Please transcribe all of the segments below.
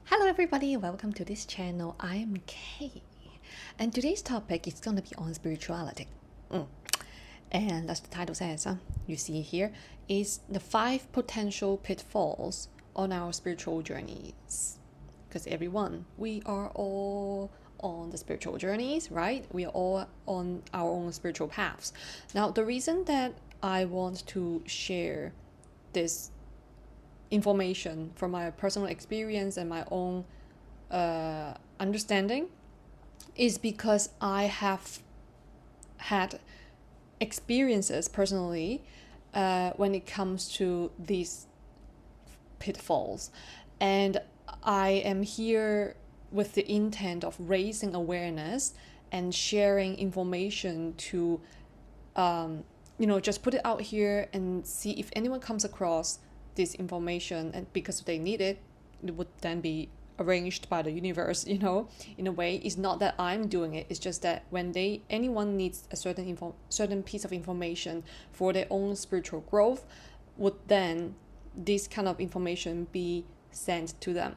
Hello everybody, welcome to this channel. I am Kay, and today's topic is going to be on spirituality. And as the title says, you see here, is the 5 potential pitfalls on our spiritual journeys. Because we are all on the spiritual journeys, right? We are all on our own spiritual paths. Now, the reason that I want to share this information from my personal experience and my own understanding is because I have had experiences personally when it comes to these pitfalls, and I am here with the intent of raising awareness and sharing information to just put it out here and see if anyone comes across this information, and because they need it, it would then be arranged by the universe, in a way. It's not that I'm doing it, it's just that when anyone needs a certain piece of information for their own spiritual growth, would then this kind of information be sent to them.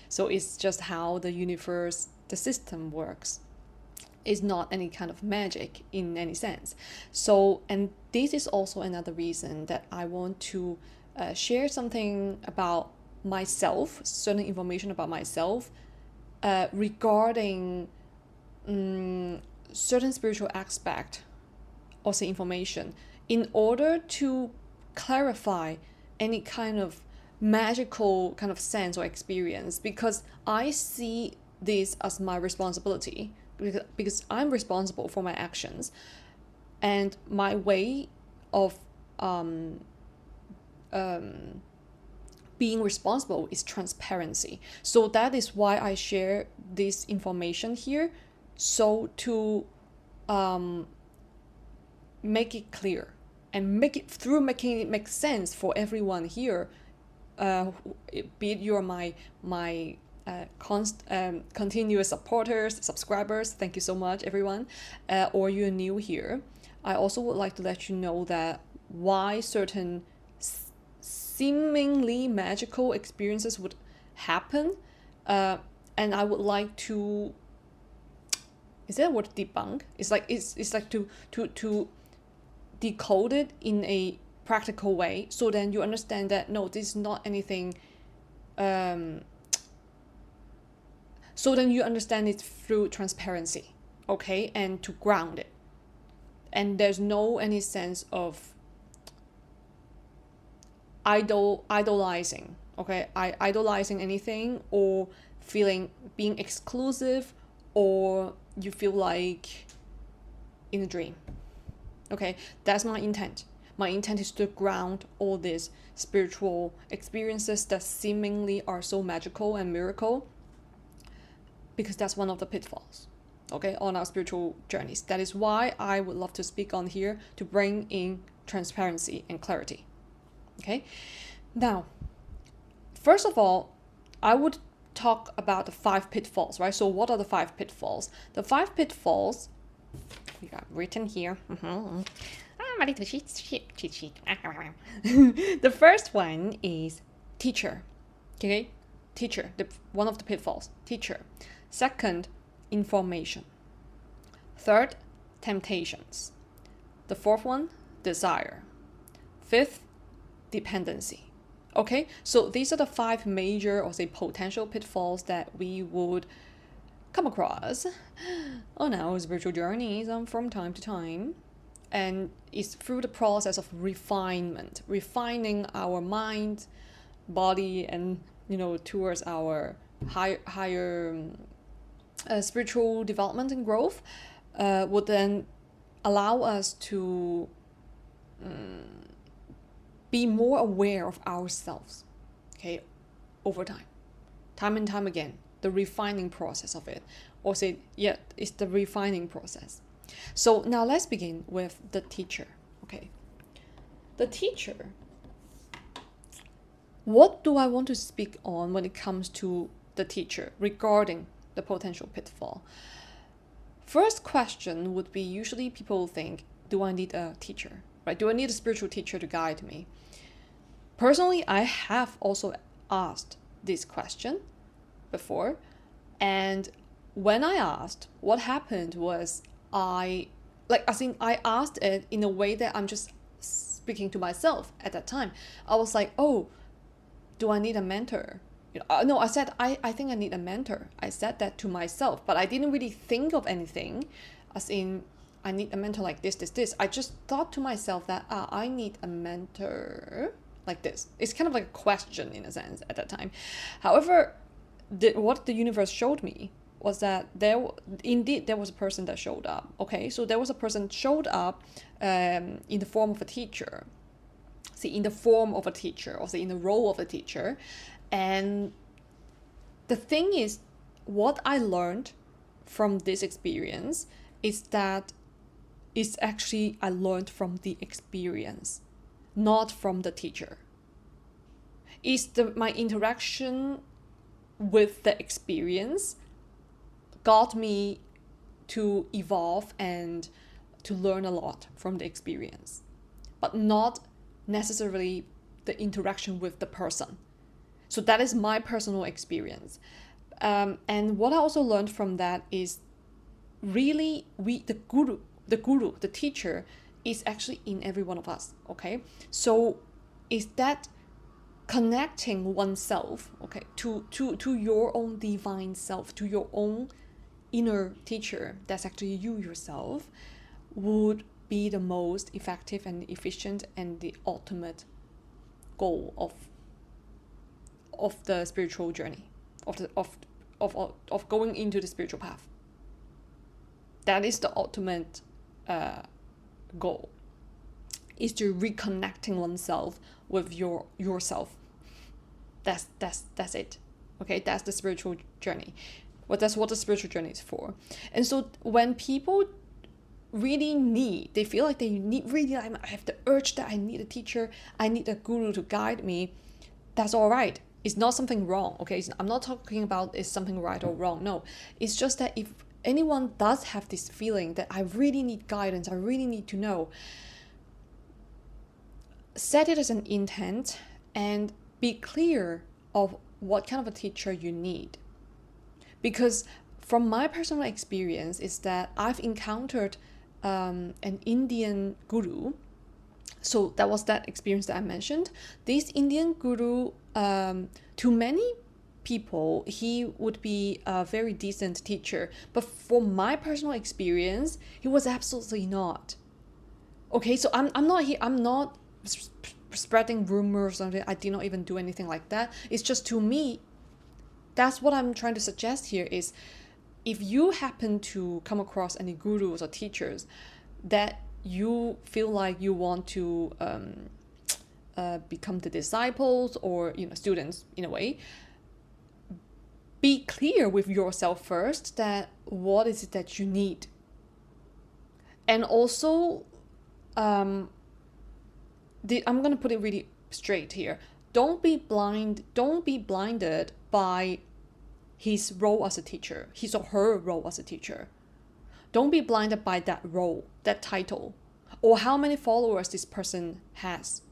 So it's just how the universe, the system works. It's not any kind of magic in any sense. So, and this is also another reason that I want to share something about myself, certain information about myself regarding certain spiritual aspect or say information, in order to clarify any kind of magical kind of sense or experience, because I see this as my responsibility, because I'm responsible for my actions, and my way of being responsible is transparency. So that is why I share this information here, so to make it clear and making it make sense for everyone here, be it you're my continuous supporters, subscribers, thank you so much everyone, or you're new here. I also would like to let you know that why certain seemingly magical experiences would happen, and I would like to, is that a word, debunk? It's like to decode it in a practical way, so then you understand that no, this is not anything, so then you understand it through transparency, okay, and to ground it, and there's no any sense of idolizing, okay, idolizing anything, or being exclusive, or you feel like in a dream. Okay, that's my intent. My intent is to ground all these spiritual experiences that seemingly are so magical and miracle, because that's one of the pitfalls, okay, on our spiritual journeys. That is why I would love to speak on here, to bring in transparency and clarity. Okay, now, first of all, I would talk about the 5 pitfalls, right? So what are the 5 pitfalls? The 5 pitfalls we got written here. My little cheat sheet. The first one is teacher. Okay, teacher. One of the pitfalls, teacher. Second, information. Third, temptations. The fourth one, desire. Fifth, dependency. Okay, so these are the 5 major, or say potential pitfalls that we would come across on our spiritual journeys from time to time. And it's through the process of refining our mind, body, and towards our higher spiritual development and growth, would then allow us to be more aware of ourselves, okay, over time and time again. The refining process of it, or say, yeah, it's the refining process. So now let's begin with the teacher. Okay, the teacher. What do I want to speak on when it comes to the teacher regarding the potential pitfall? First question would be, usually people think, do I need a teacher, right? Do I need a spiritual teacher to guide me? Personally, I have also asked this question, before. And when I asked, what happened was I asked it in a way that I'm just speaking to myself at that time. I was like, oh, do I need a mentor? No, I said, I think I need a mentor. I said that to myself, but I didn't really think of anything as in, I need a mentor like this. I just thought to myself that, I need a mentor like this. It's kind of like a question in a sense at that time. However, what the universe showed me was that there was a person that showed up. Okay, so there was a person showed up in the form of a teacher. In the form of a teacher, or in the role of a teacher. And the thing is, what I learned from this experience is that it's actually I learned from the experience, not from the teacher. It's my interaction with the experience got me to evolve and to learn a lot from the experience, but not necessarily the interaction with the person. So that is my personal experience. And what I also learned from that is really the guru, the teacher is actually in every one of us, okay? So is that connecting oneself, okay, to your own divine self, to your own inner teacher, that's actually you yourself, would be the most effective and efficient and the ultimate goal of the spiritual journey, of going into the spiritual path. That is the ultimate goal, is to reconnecting oneself with yourself. That's it. Okay, that's the spiritual journey. That's what the spiritual journey is for. And so when people they feel like they need really, I have the urge that I need a teacher, I need a guru to guide me, that's all right. It's not something wrong, okay? I'm not talking about is something right or wrong. No, it's just that if anyone does have this feeling that I really need guidance, I really need to know, set it as an intent and be clear of what kind of a teacher you need. Because from my personal experience is that I've encountered an Indian guru. So that was that experience that I mentioned. This Indian guru, to many people, he would be a very decent teacher. But for my personal experience, he was absolutely not. Okay, so I'm not spreading rumors or something. I did not even do anything like that. It's just, to me, that's what I'm trying to suggest here is, if you happen to come across any gurus or teachers that you feel like you want to become the disciples or students in a way, be clear with yourself first that what is it that you need. And also, I'm going to put it really straight here. Don't be blinded by his role as a teacher, his or her role as a teacher. Don't be blinded by that role, that title, or how many followers this person has.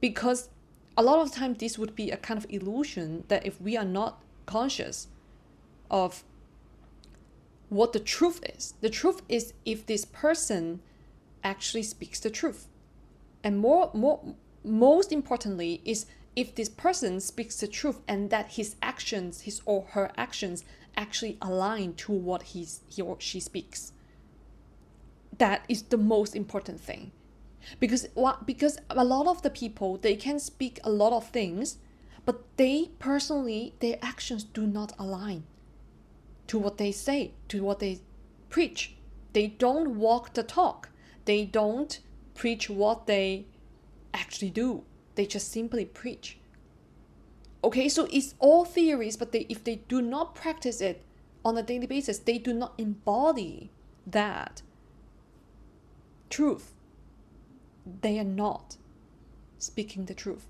Because a lot of the time this would be a kind of illusion that if we are not conscious of what the truth is if this person actually speaks the truth. And most importantly is if this person speaks the truth and that his or her actions actually align to what he or she speaks. That is the most important thing. Because a lot of the people, they can speak a lot of things, but their actions do not align to what they say, to what they preach. They don't walk the talk. They don't preach what they actually do. They just simply preach. Okay, so it's all theories, but if they do not practice it on a daily basis, they do not embody that truth. They are not speaking the truth.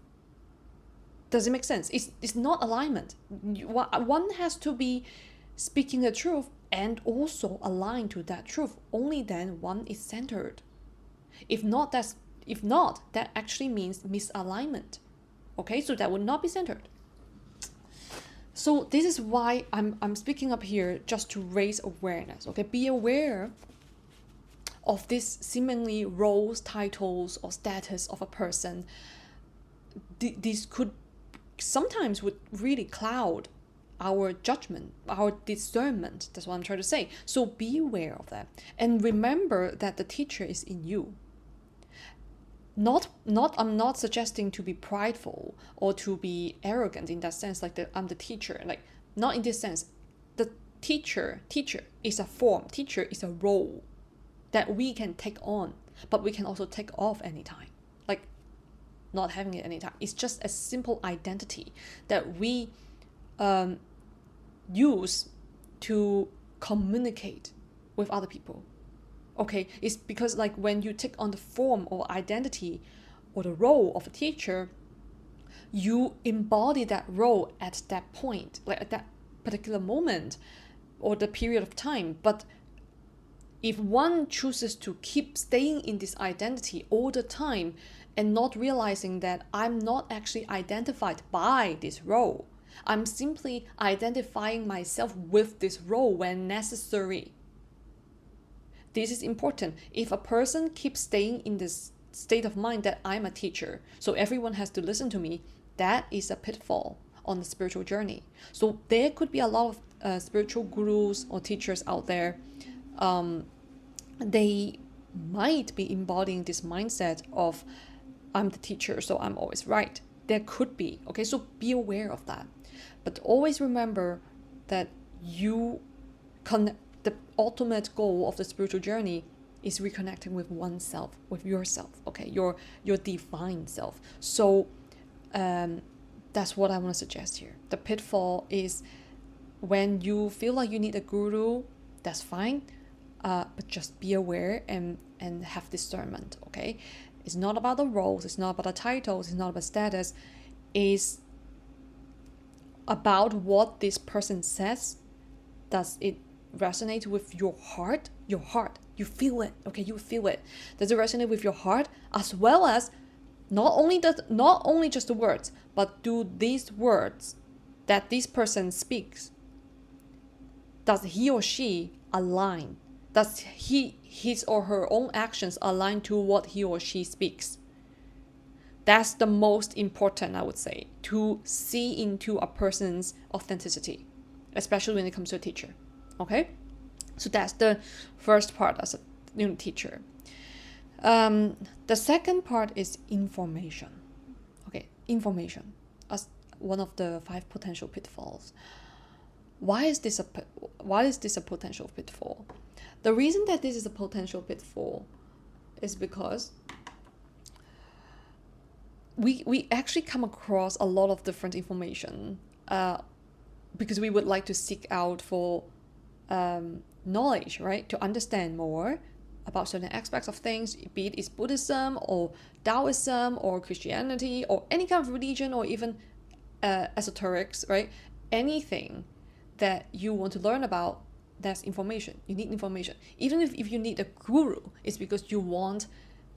Does it make sense? It's not alignment. One has to be speaking the truth and also aligned to that truth. Only then one is centered. If not, that actually means misalignment. Okay, so that would not be centered. So this is why I'm speaking up here, just to raise awareness. Okay, be aware of these seemingly roles, titles, or status of a person. These could sometimes would really cloud our judgment, our discernment. That's what I'm trying to say. So be aware of that, and remember that the teacher is in you. I'm not suggesting to be prideful or to be arrogant in that sense, like I'm the teacher, like not in this sense. The teacher is a form, teacher is a role that we can take on, but we can also take off anytime, like not having it anytime. It's just a simple identity that we use to communicate with other people. Okay, it's because like when you take on the form or identity or the role of a teacher, you embody that role at that point, like at that particular moment or the period of time. But if one chooses to keep staying in this identity all the time and not realizing that I'm not actually identified by this role, I'm simply identifying myself with this role when necessary. This is important. If a person keeps staying in this state of mind that I'm a teacher, so everyone has to listen to me, that is a pitfall on the spiritual journey. So there could be a lot of spiritual gurus or teachers out there. They might be embodying this mindset of I'm the teacher, so I'm always right. There could be. Okay, so be aware of that. But always remember that the ultimate goal of the spiritual journey is reconnecting with oneself, with yourself, okay, your divine self. So that's what I want to suggest here. The pitfall is when you feel like you need a guru, that's fine, but just be aware and have discernment, okay? It's not about the roles, it's not about the titles, it's not about status. It's about what this person says. Does it resonate with your heart? You feel it, okay? You feel it. Does it resonate with your heart, as well as not only just the words, but do these words that this person speaks, does he or she align? Does his or her own actions align to what he or she speaks? That's the most important, I would say, to see into a person's authenticity, especially when it comes to a teacher. Okay, so that's the first part as a teacher. The second part is information. Okay, information as one of the 5 potential pitfalls. Why is this a potential pitfall? The reason that this is a potential pitfall is because we actually come across a lot of different information because we would like to seek out for knowledge, right? To understand more about certain aspects of things, be it is Buddhism or Taoism or Christianity or any kind of religion or even esoterics, right? Anything that you want to learn about, that's information. You need information. Even if you need a guru, it's because you want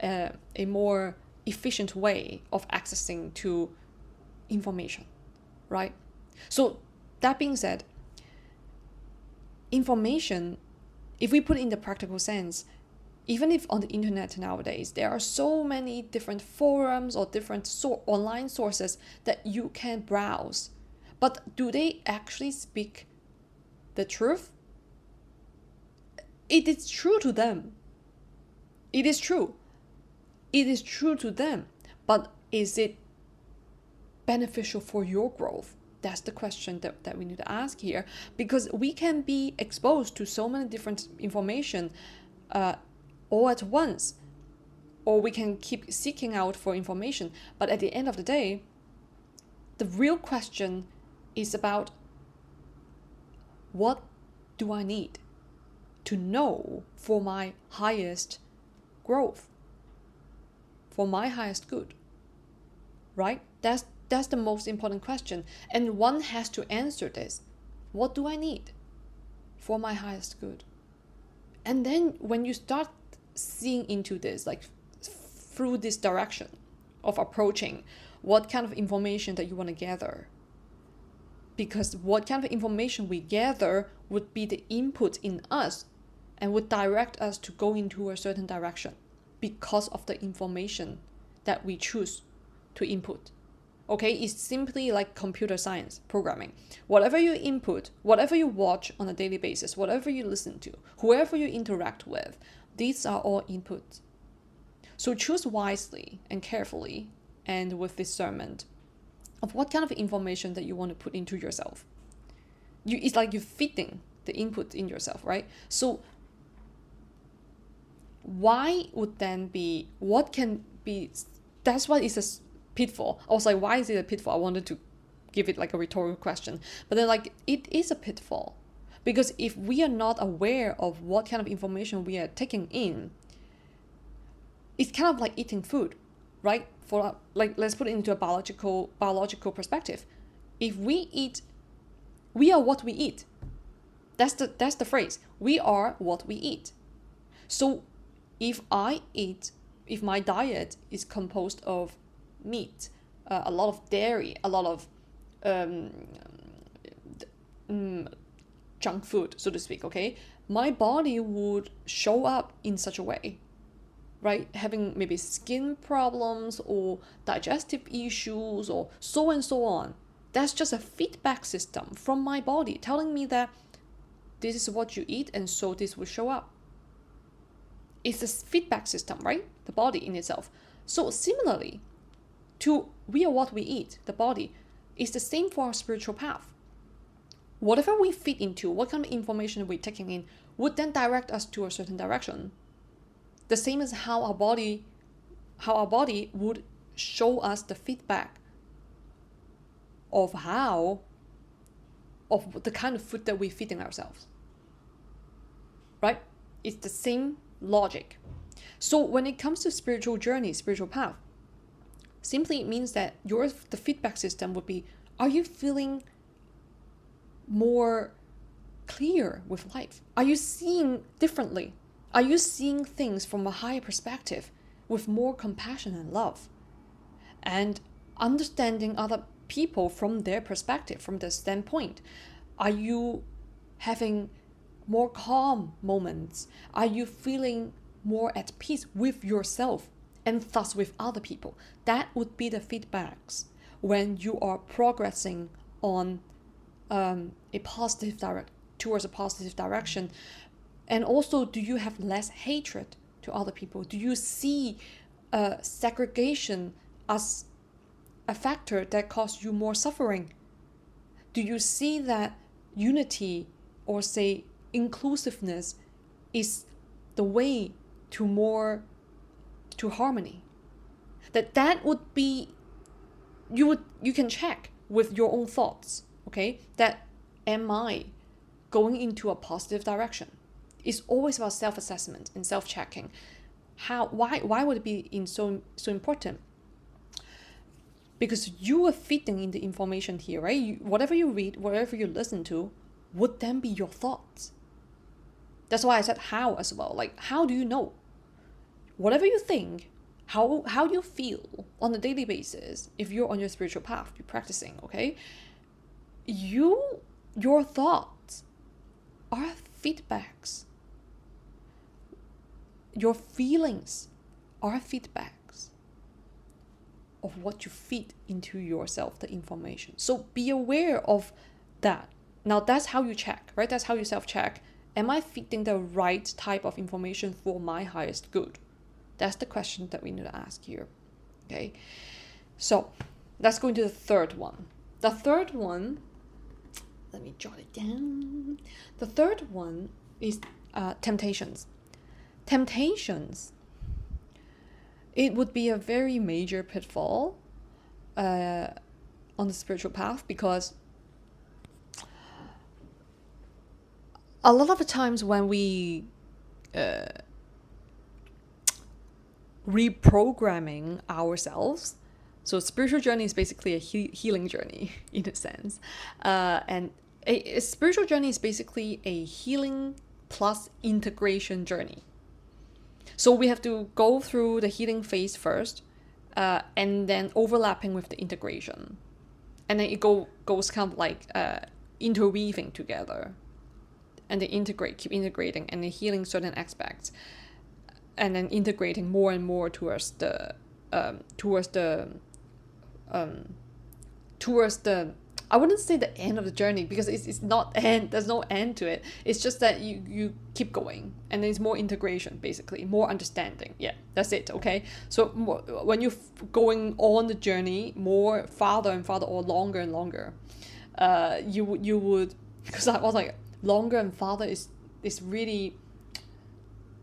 a more efficient way of accessing to information, right? So that being said, information, if we put it in the practical sense, even if on the internet nowadays, there are so many different forums or different online sources that you can browse, but do they actually speak the truth? It is true to them. It is true. It is true to them, but is it beneficial for your growth? That's the question that we need to ask here, because we can be exposed to so many different information all at once, or we can keep seeking out for information. But at the end of the day, the real question is about, what do I need to know for my highest growth, for my highest good, right? That's the most important question. And one has to answer this. What do I need for my highest good? And then when you start seeing into this, like through this direction of approaching what kind of information that you want to gather, because what kind of information we gather would be the input in us and would direct us to go into a certain direction because of the information that we choose to input. Okay, it's simply like computer science programming. Whatever you input, whatever you watch on a daily basis, whatever you listen to, whoever you interact with, these are all inputs. So choose wisely and carefully and with discernment of what kind of information that you want to put into yourself. It's like you're fitting the input in yourself, right? So why would then be, what can be, that's why it's a pitfall. I was like, why is it a pitfall? I wanted to give it like a rhetorical question. But then like, it is a pitfall. Because if we are not aware of what kind of information we are taking in, it's kind of like eating food, right? For like, let's put it into a biological perspective. If we eat, we are what we eat. That's the phrase. We are what we eat. So if my diet is composed of meat, a lot of dairy, a lot of junk food, so to speak, okay, my body would show up in such a way, right? Having maybe skin problems or digestive issues or so and so on. That's just a feedback system from my body telling me that this is what you eat and so this will show up. It's a feedback system, right? The body in itself. So similarly to we are what we eat, the body, is the same for our spiritual path. Whatever we fit into, what kind of information we're taking in, would then direct us to a certain direction. The same as how our body would show us the feedback of the kind of food that we're feeding ourselves. Right? It's the same logic. So when it comes to spiritual journey, spiritual path, simply it means that the feedback system would be, are you feeling more clear with life? Are you seeing differently? Are you seeing things from a higher perspective with more compassion and love? And understanding other people from their perspective, from their standpoint. Are you having more calm moments? Are you feeling more at peace with yourself and thus with other people? That would be the feedbacks when you are progressing on towards a positive direction. And also, do you have less hatred to other people? Do you see segregation as a factor that causes you more suffering? Do you see that unity or say inclusiveness is the way to harmony? That would be, you can check with your own thoughts, okay? That am I going into a positive direction? It's always about self-assessment and self-checking. Why would it be so important? Because you are fitting in the information here, right? Whatever you read, whatever you listen to, would then be your thoughts. That's why I said how as well. Like, how do you know? Whatever you think, how you feel on a daily basis, if you're on your spiritual path, you're practicing, okay? Your thoughts are feedbacks. Your feelings are feedbacks of what you feed into yourself, the information. So be aware of that. Now that's how you check, right? That's how you self-check. Am I feeding the right type of information for my highest good? That's the question that we need to ask here. Okay. So let's go into the third one. The third one, let me jot it down. The third one is temptations. Temptations, it would be a very major pitfall on the spiritual path, because a lot of the times when we reprogramming ourselves, so spiritual journey is basically a healing journey in a sense, and a spiritual journey is basically a healing plus integration journey. So we have to go through the healing phase first, and then overlapping with the integration. and then it goes kind of like interweaving together, and they keep integrating, and then healing certain aspects, and then integrating more and more towards the I wouldn't say the end of the journey, because it's not end. There's no end to it. It's just that you keep going, and there's more integration, basically, more understanding. Yeah, that's it. Okay, so when you're going on the journey more farther and farther, or longer and longer, you would, because I was like, longer and farther is really.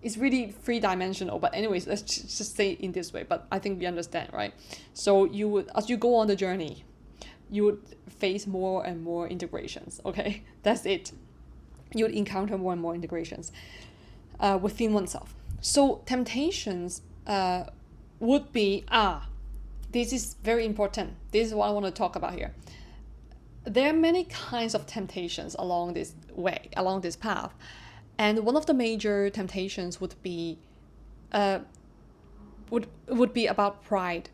It's really three-dimensional, but anyways, let's just say it in this way. But I think we understand, right? So you would, as you go on the journey, you would face more and more integrations. Okay, that's it. You would encounter more and more integrations within oneself. So temptations would be this is very important. This is what I want to talk about here. There are many kinds of temptations along this path. And one of the major temptations would be would be about pride.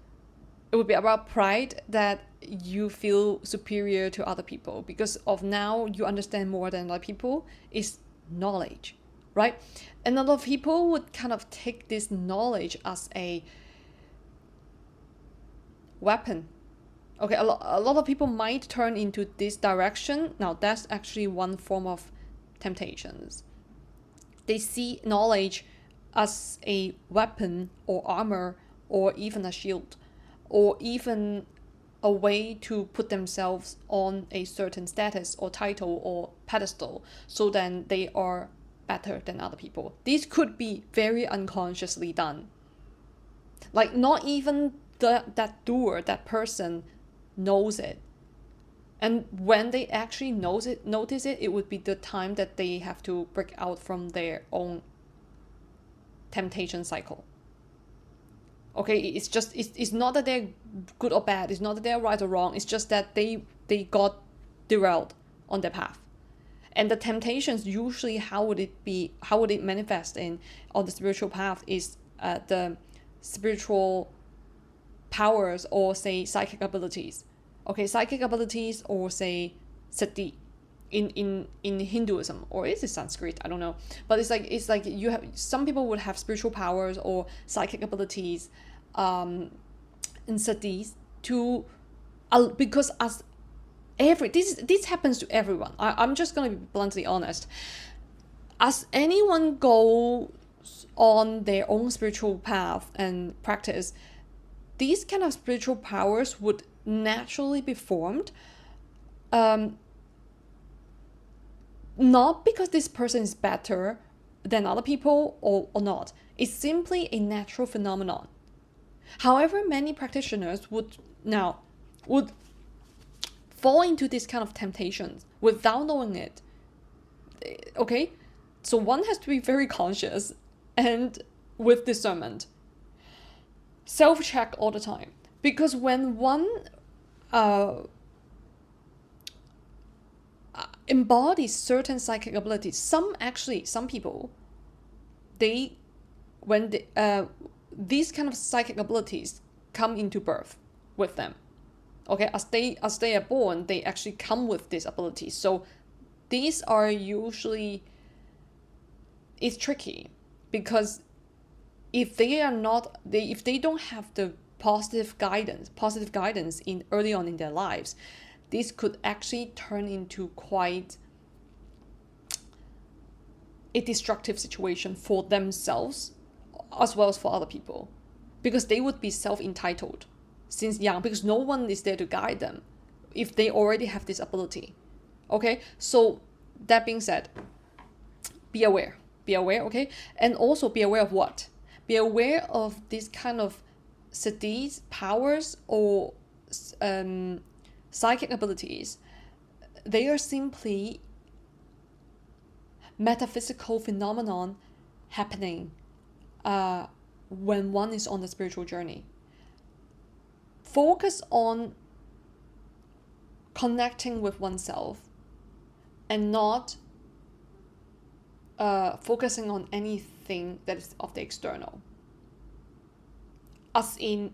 It would be about pride, that you feel superior to other people because of now you understand more than other people, is knowledge, right? And a lot of people would kind of take this knowledge as a weapon. Okay, a lot of people might turn into this direction. Now that's actually one form of temptations. They see knowledge as a weapon or armor, or even a shield, or even a way to put themselves on a certain status or title or pedestal, so then they are better than other people. These could be very unconsciously done. Like not even that doer, that person knows it. And when they actually notice it, it would be the time that they have to break out from their own temptation cycle. Okay, it's not that they're good or bad. It's not that they're right or wrong. It's just that they got derailed on their path. And the temptations, usually how would it manifest on the spiritual path is the spiritual powers, or say psychic abilities. Okay, psychic abilities, or say sati in Hinduism, or is it Sanskrit? I don't know. But it's like you have, some people would have spiritual powers or psychic abilities in satis to because as this happens to everyone. I'm just gonna be bluntly honest. As anyone goes on their own spiritual path and practice, these kind of spiritual powers would naturally be formed, not because this person is better than other people or not. It's simply a natural phenomenon. However, many practitioners would fall into this kind of temptations without knowing it. Okay, so one has to be very conscious and with discernment. Self-check all the time, because when one embodies certain psychic abilities, some people, these kind of psychic abilities come into birth with them. Okay, as they are born, they actually come with these abilities. So these are usually, it's tricky, because if they don't have the positive guidance in early on in their lives, this could actually turn into quite a destructive situation for themselves as well as for other people, because they would be self-entitled since young, because no one is there to guide them if they already have this ability. Okay, so that being said, be aware, okay? And also be aware of what? Be aware of these kind of siddhis, powers, or psychic abilities. They are simply metaphysical phenomenon happening when one is on the spiritual journey. Focus on connecting with oneself and not focusing on anything that is of the external. As in,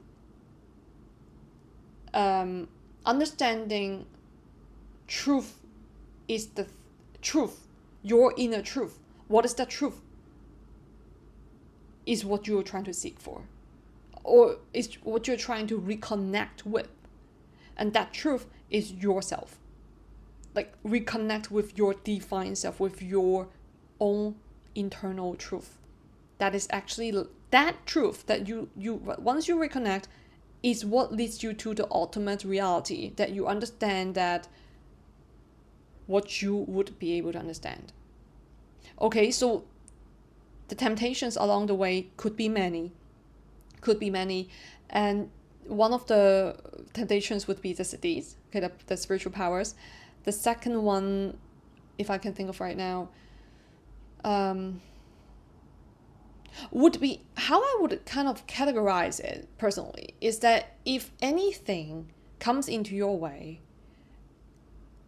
understanding truth is the truth, your inner truth. What is that truth? Is what you're trying to seek for, or is what you're trying to reconnect with. And that truth is yourself. Like, reconnect with your divine self, with your own internal truth. That is actually that truth that you once you reconnect is what leads you to the ultimate reality, that you understand that what you would be able to understand. Okay, so the temptations along the way could be many, and one of the temptations would be the siddhis, okay, the spiritual powers. The second one, if I can think of right now, would be, how I would kind of categorize it personally, is that if anything comes into your way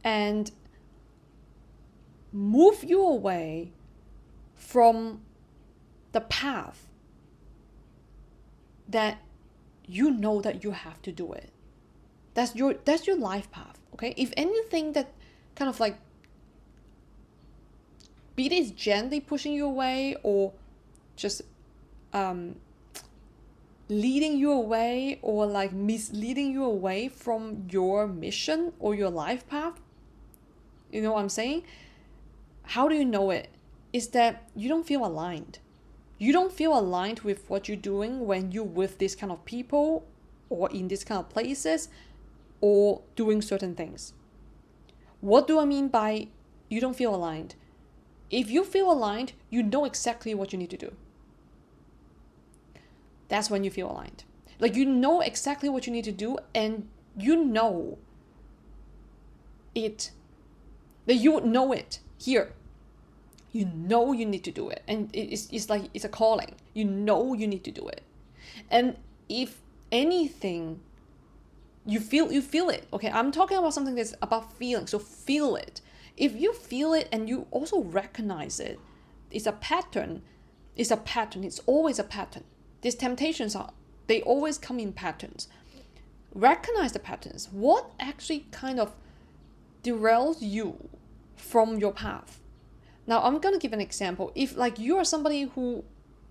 and move you away from the path that you know that you have to do it, that's your life path. Okay, if anything that kind of like, be it gently pushing you away or just leading you away, or like misleading you away from your mission or your life path, you know what I'm saying? How do you know it? Is that you don't feel aligned. You don't feel aligned with what you're doing when you're with this kind of people or in this kind of places or doing certain things. What do I mean by you don't feel aligned? If you feel aligned, you know exactly what you need to do. That's when you feel aligned. Like, you know exactly what you need to do, and you know it. That you know it here. You know you need to do it, and it's like it's a calling. You know you need to do it, and if anything, you feel it. Okay, I'm talking about something that's about feeling. So feel it. If you feel it and you also recognize it, it's a pattern. It's always a pattern. These temptations they always come in patterns. Recognize the patterns. What actually kind of derails you from your path? Now, I'm going to give an example. If like you are somebody who,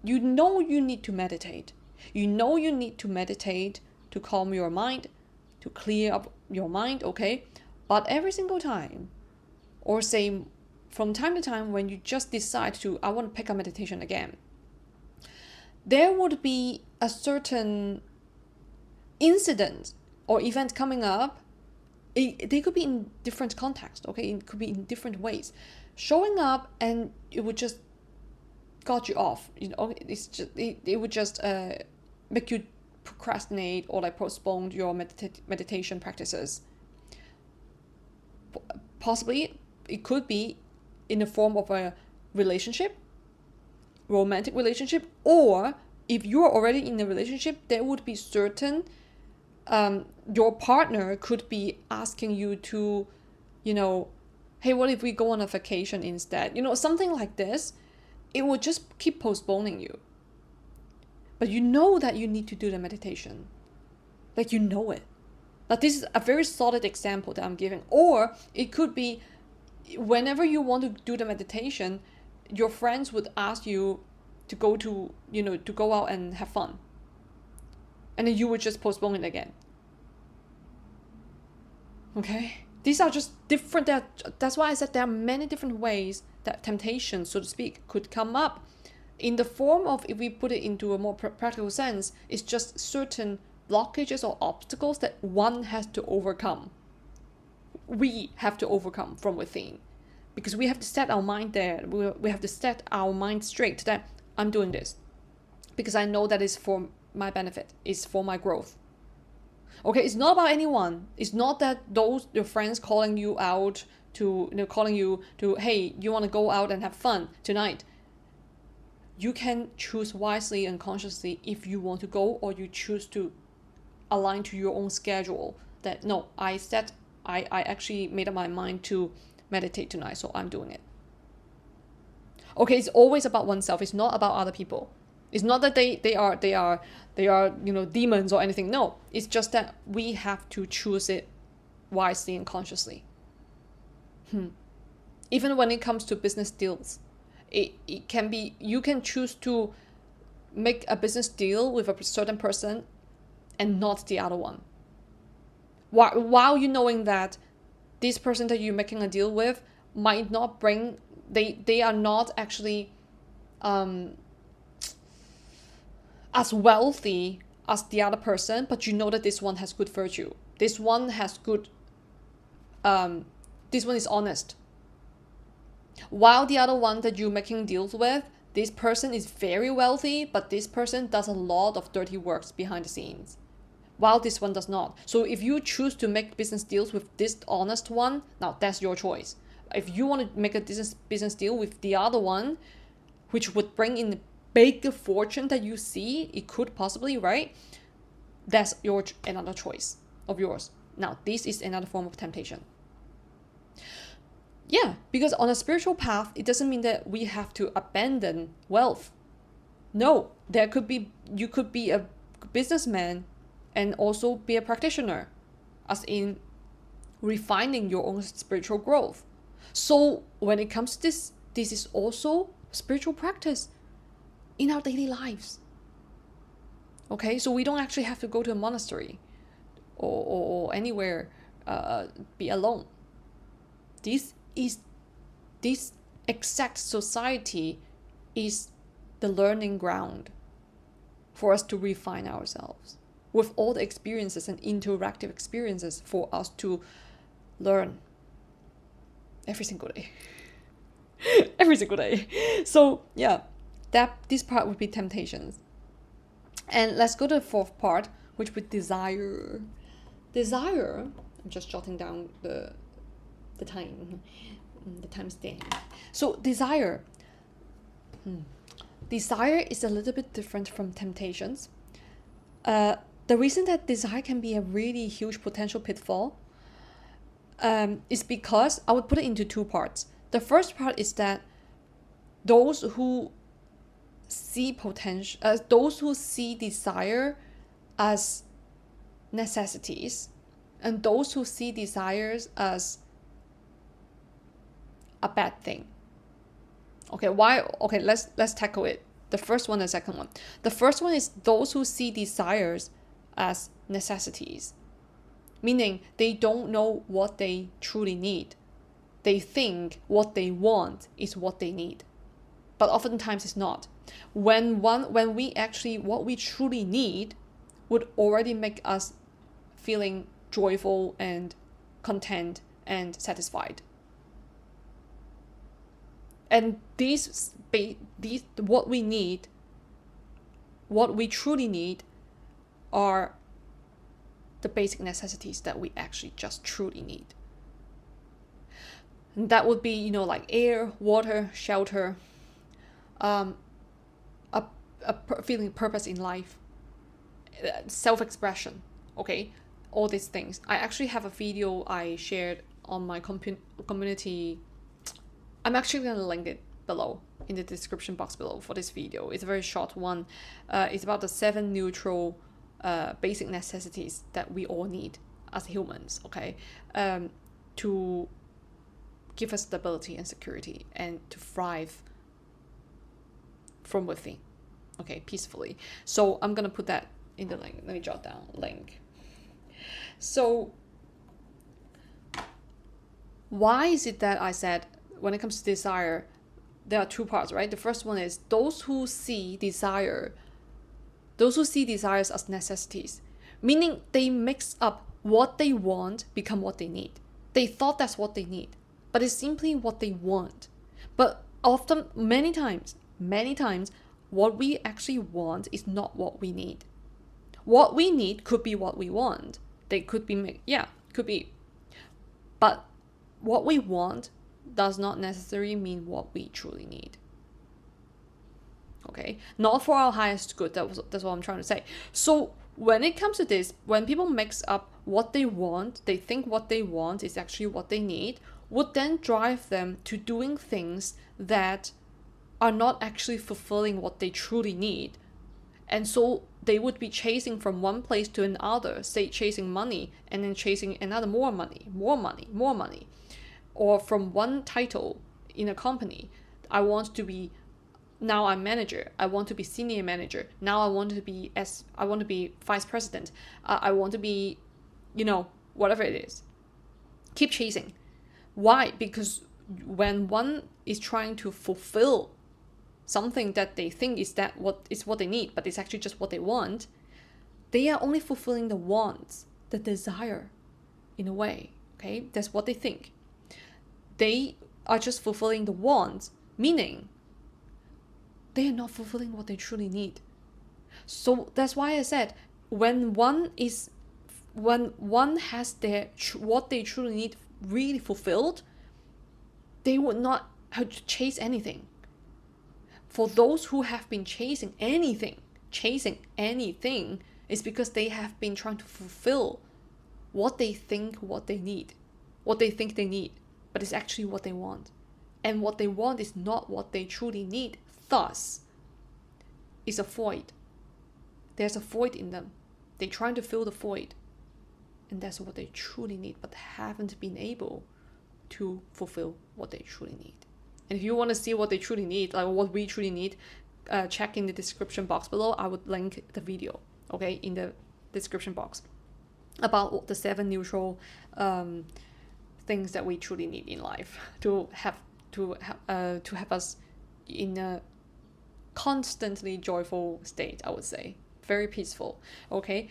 you know you need to meditate. You know you need to meditate to calm your mind, to clear up your mind, okay? But every single time, or say from time to time when you just decide to, I want to pick up meditation again, there would be a certain incident or event coming up. They could be in different contexts, okay? It could be in different ways. Showing up, and it would just got you off. You know, it's just it would just make you procrastinate or like postpone your meditation practices. Possibly, it could be in the form of a relationship, romantic relationship, or if you're already in a relationship, there would be certain your partner could be asking you to, you know, hey, what if we go on a vacation instead? You know, something like this. It would just keep postponing you. But you know that you need to do the meditation. Like, you know it. Like, this is a very solid example that I'm giving. Or it could be whenever you want to do the meditation, your friends would ask you to go to, you know, to go out and have fun. And then you would just postpone it again. Okay? These are just different. That's why I said there are many different ways that temptation, so to speak, could come up. In the form of, if we put it into a more practical sense, it's just certain blockages or obstacles that one has to overcome. We have to overcome from within. Because we have to set our mind there. We have to set our mind straight that I'm doing this. Because I know that it's for my benefit. It's for my growth. Okay, it's not about anyone. It's not that those your friends calling you out to, you know, calling you to, hey, you want to go out and have fun tonight. You can choose wisely and consciously if you want to go, or you choose to align to your own schedule. That no, I actually made up my mind to meditate tonight, so I'm doing it. Okay, it's always about oneself. It's not about other people. It's not that they are, you know, demons or anything. No, it's just that we have to choose it wisely and consciously. Even when it comes to business deals, it can be, you can choose to make a business deal with a certain person and not the other one. While you knowing that this person that you're making a deal with might not bring, they are not actually as wealthy as the other person, but you know that this one has good virtue. This one has good, this one is honest. While the other one that you're making deals with, this person is very wealthy, but this person does a lot of dirty works behind the scenes, while this one does not. So if you choose to make business deals with this honest one, now that's your choice. If you want to make a business deal with the other one, which would bring in the bigger fortune that you see, it could possibly, right? That's another choice of yours. Now, this is another form of temptation. Yeah, because on a spiritual path, it doesn't mean that we have to abandon wealth. No, you could be a businessman and also be a practitioner, as in refining your own spiritual growth. So when it comes to this is also spiritual practice in our daily lives. Okay, so we don't actually have to go to a monastery or anywhere, be alone. This exact society is the learning ground for us to refine ourselves, with all the experiences and interactive experiences for us to learn every single day. Every single day. So yeah, this part would be temptations. And let's go to the fourth part, which would desire. Desire, I'm just jotting down the timestamp. So desire. Desire is a little bit different from temptations. The reason that desire can be a really huge potential pitfall is because I would put it into two parts. The first part is that those who see potential, those who see desire as necessities, and those who see desires as a bad thing. Okay, why? Okay, let's tackle it. The first one and the second one. The first one is those who see desires as necessities, meaning they don't know what they truly need. They think what they want is what they need, but oftentimes it's not. When we actually, what we truly need would already make us feeling joyful and content and satisfied. And these what we need, what we truly need, are the basic necessities that we actually just truly need. And that would be, like air, water, shelter, feeling purpose in life, self-expression, okay? All these things. I actually have a video I shared on my community. I'm actually going to link it below in the description box below for this video. It's a very short one. It's about the 7 neutral basic necessities that we all need as humans, okay? To give us stability and security and to thrive from within, okay, peacefully. So I'm going to put that in the link. Let me jot down link. So why is it that I said when it comes to desire, there are two parts, right? The first one is those who see desires as necessities, meaning they mix up what they want become what they need. They thought that's what they need, but it's simply what they want. But often, many times, what we actually want is not what we need. What we need could be what we want. They could be, could be. But what we want does not necessarily mean what we truly need. Okay? Not for our highest good. That's what I'm trying to say. So when it comes to this, when people mix up what they want, they think what they want is actually what they need, would then drive them to doing things that are not actually fulfilling what they truly need. And so they would be chasing from one place to another, say chasing money and then chasing another more money. Or from one title in a company, now I'm manager, I want to be senior manager, now I want to be vice president, I want to be, whatever it is. Keep chasing. Why? Because when one is trying to fulfill something that they think is what they need, but it's actually just what they want, they are only fulfilling the wants, the desire, in a way. Okay, that's what they think. They are just fulfilling the wants, meaning they are not fulfilling what they truly need. So that's why I said, when one has what they truly need really fulfilled, they would not have to chase anything. For those who have been chasing anything, is because they have been trying to fulfill what they think they need, but it's actually what they want. And what they want is not what they truly need. Thus, it's a void. There's a void in them. They're trying to fill the void. And that's what they truly need, but haven't been able to fulfill what they truly need. And if you want to see what they truly need, like what we truly need, check in the description box below. I would link the video, okay, in the description box about the 7 neutral things that we truly need in life to have us in a constantly joyful state, I would say. Very peaceful, okay?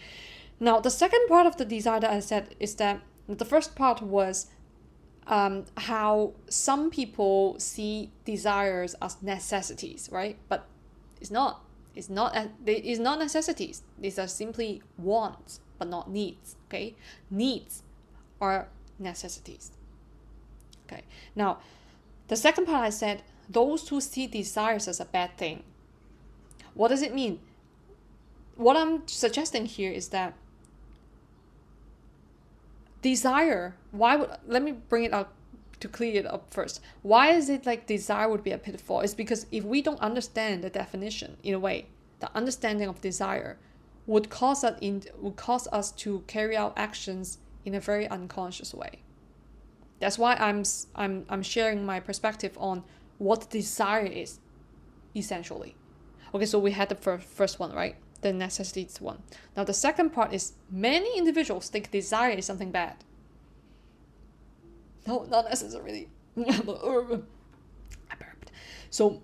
Now, the second part of the desire that I said is that the first part was how some people see desires as necessities, right? But it's not necessities. These are simply wants, but not needs, okay? Needs are necessities. Okay. Now, the second part I said, those who see desires as a bad thing. What does it mean? What I'm suggesting here is that desire, let me bring it up to clear it up first. Why is it like desire would be a pitfall? It's because if we don't understand the definition, in a way, the understanding of desire would cause us to carry out actions in a very unconscious way. That's why I'm sharing my perspective on what desire is, essentially. Okay, so we had the first one, right? The necessities one. Now the second part is many individuals think desire is something bad. No, not necessarily. I burped. So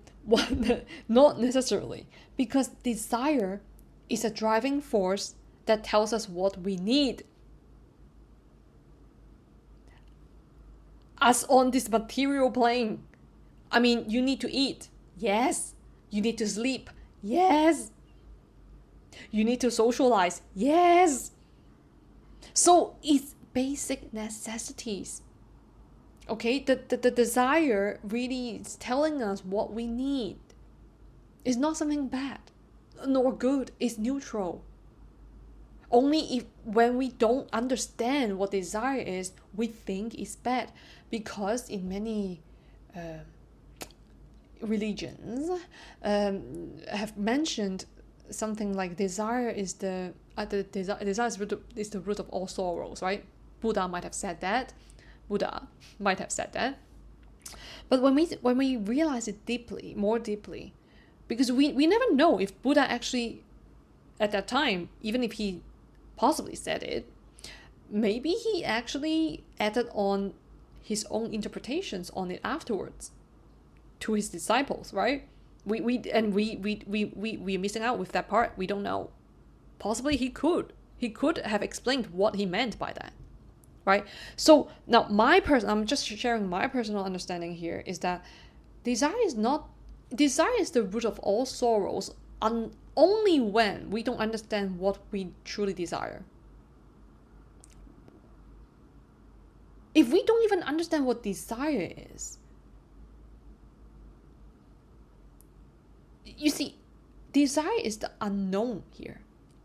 not necessarily, because desire is a driving force that tells us what we need. As on this material plane. I mean, you need to eat. Yes. You need to sleep. Yes. You need to socialize. Yes. So it's basic necessities. Okay, the desire really is telling us what we need. It's not something bad nor good. It's neutral. Only when we don't understand what desire is, we think it's bad. Because in many religions have mentioned something like desire is the root of all sorrows, right? Buddha might have said that. But when we realize it more deeply, because we never know if Buddha actually, at that time, even if he possibly said it, maybe he actually added on his own interpretations on it afterwards to his disciples, right? We're missing out with that part. We don't know. Possibly he could have explained what he meant by that, right? So now I'm just sharing my personal understanding here is that desire is the root of all sorrows, only when we don't understand what we truly desire. If we don't even understand what desire is, you see, desire is the unknown here.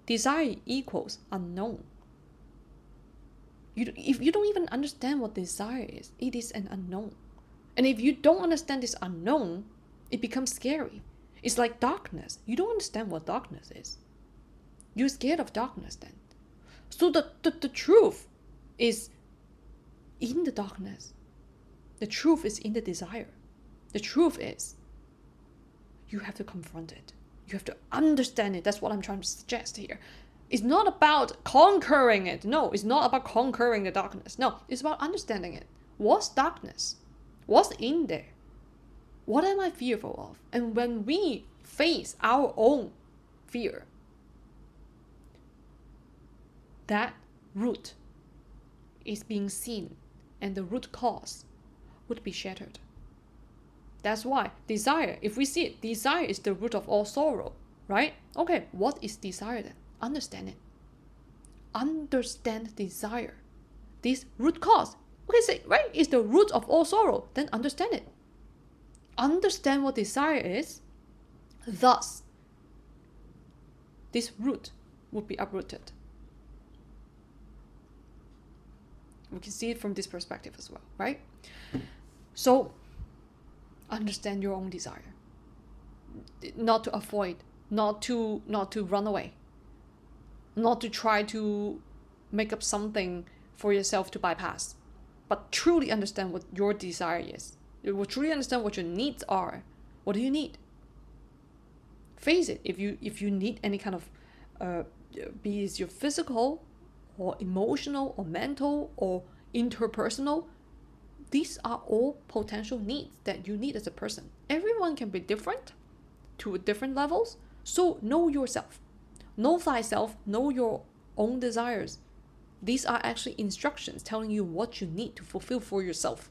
Desire equals unknown. If you don't even understand what desire is, it is an unknown. And if you don't understand this unknown, it becomes scary. It's like darkness. You don't understand what darkness is. You're scared of darkness then. So the truth is in the darkness. The truth is in the desire. The truth is you have to confront it. You have to understand it. That's what I'm trying to suggest here. It's not about conquering it. No, it's not about conquering the darkness. No, it's about understanding it. What's darkness? What's in there? What am I fearful of? And when we face our own fear, that root is being seen and the root cause would be shattered. That's why desire, if we see it, desire is the root of all sorrow, right? Okay, what is desire then? Understand it. Understand desire. This root cause, okay, say, right, is the root of all sorrow. Then understand it. Understand what desire is. Thus, this root would be uprooted. We can see it from this perspective as well, right? So, understand your own desire. Not to avoid, not to run away, not to try to make up something for yourself to bypass, but truly understand what your desire is. You will truly understand what your needs are. What do you need? Face it. If you need any kind of, be it your physical or emotional or mental or interpersonal, these are all potential needs that you need as a person. Everyone can be different to different levels. So know yourself. Know thyself. Know your own desires. These are actually instructions telling you what you need to fulfill for yourself.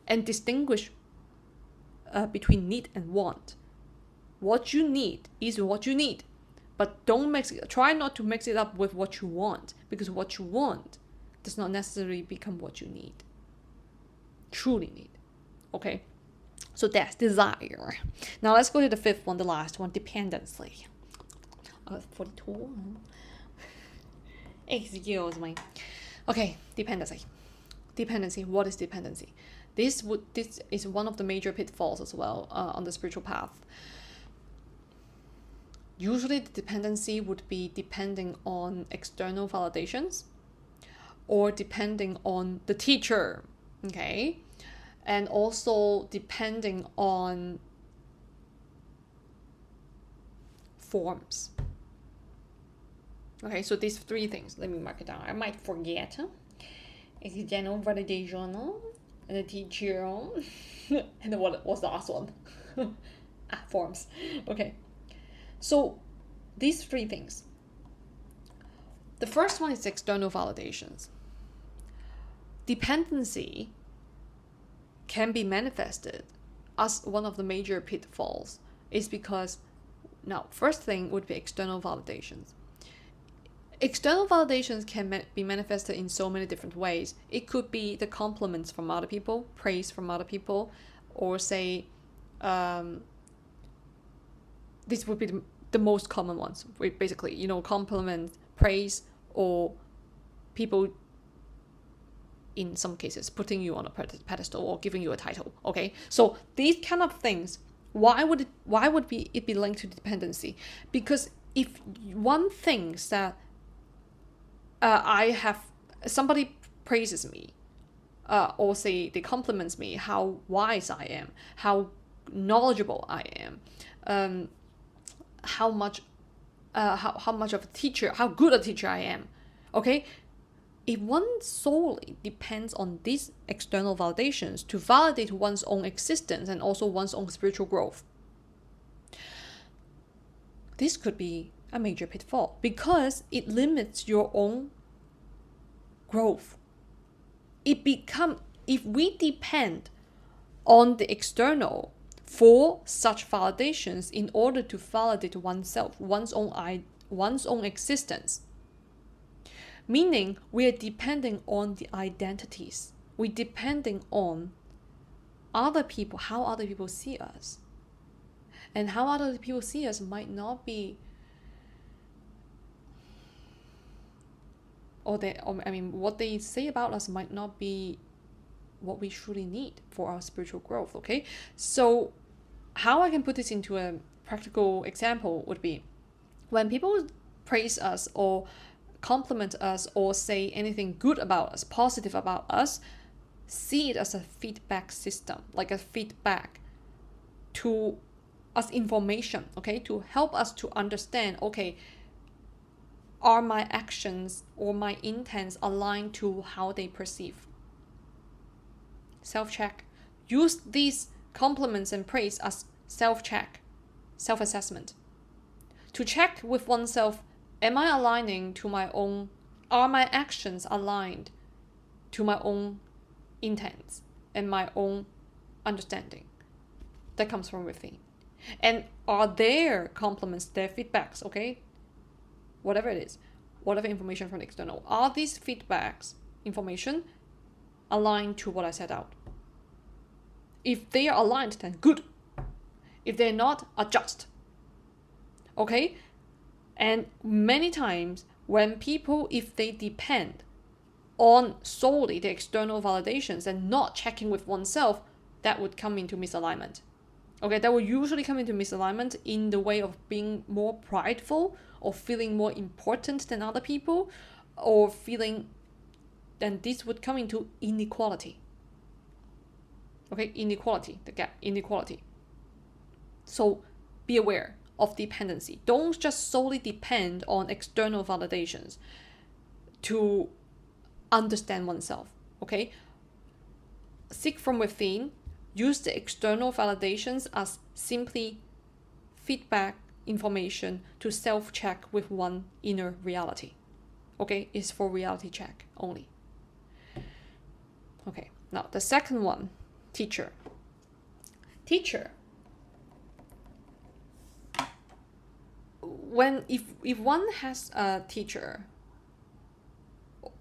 And distinguish between need and want. What you need is what you need. But try not to mix it up with what you want. Because what you want does not necessarily become what you need. Truly need. Okay? So that's desire. Now let's go to the fifth one, the last one, dependency. 42. Excuse me. Okay, dependency. Dependency. What is dependency? This is one of the major pitfalls as well on the spiritual path. Usually the dependency would be depending on external validations or depending on the teacher, okay? And also depending on forms. Okay, so these three things, let me mark it down. I might forget. External validation, and the teacher, and then what was the last one? Forms. Okay. So these three things. The first one is external validations. Dependency can be manifested as one of the major pitfalls is because, now, first thing would be external validations. External validations can be manifested in so many different ways. It could be the compliments from other people, praise from other people, or say, this would be the most common ones. Basically, compliments, praise, or people, in some cases, putting you on a pedestal or giving you a title. Okay, so these kind of things. Why would it be linked to dependency? Because if one thinks that somebody praises me, or say they compliments me, how wise I am, how knowledgeable I am, how much of a teacher, how good a teacher I am. Okay, if one solely depends on these external validations to validate one's own existence and also one's own spiritual growth, this could be a major pitfall because it limits your own growth. If we depend on the external for such validations in order to validate oneself, one's own existence, meaning we are depending on the identities. We're depending on other people, how other people see us. And how other people see us might not be, what they say about us might not be what we truly need for our spiritual growth, okay? So how I can put this into a practical example would be, When people praise us or compliment us or say anything good about us, positive about us, see it as a feedback system, like a feedback to us, information, okay, to help us to understand, okay, are my actions or my intents aligned to how they perceive? Self-check. Use these compliments and praise as self-check, self-assessment. To check with oneself, am I aligning to my own, are my actions aligned to my own intents and my own understanding that comes from within? And are their compliments, their feedbacks, okay, whatever it is, whatever information from the external, are these feedbacks, information, aligned to what I set out? If they are aligned, then good. If they're not, adjust. Okay? And many times when people, if they depend on solely the external validations and not checking with oneself, that would come into misalignment. Okay, that will usually come into misalignment in the way of being more prideful or feeling more important than other people, or feeling, then this would come into inequality. Okay, inequality, the gap, inequality. So be aware of dependency. Don't just solely depend on external validations to understand oneself. Okay, seek from within. Use the external validations as simply feedback information to self-check with one inner reality. Okay, it's for reality check only. Okay, now the second one, teacher. Teacher. If one has a teacher,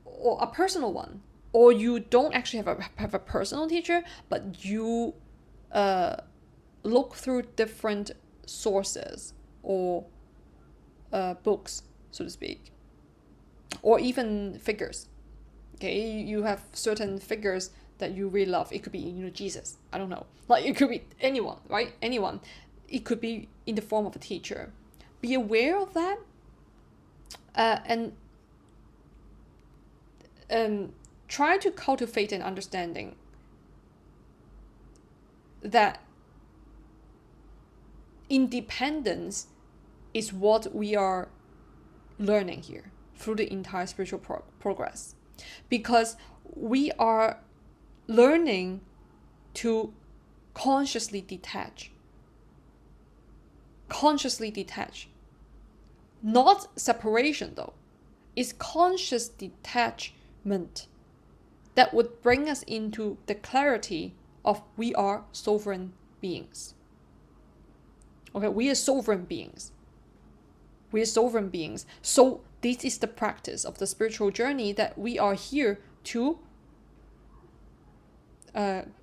or a personal one, or you don't actually have a personal teacher, but you look through different sources or books, so to speak, or even figures. Okay, you have certain figures that you really love. It could be, Jesus. I don't know. Like, it could be anyone, right? Anyone. It could be in the form of a teacher. Be aware of that, and try to cultivate an understanding that independence is what we are learning here through the entire spiritual progress, because we are learning to consciously detach, not separation though. It's conscious detachment that would bring us into the clarity of we are sovereign beings. Okay, we are sovereign beings. So this is the practice of the spiritual journey, that we are here to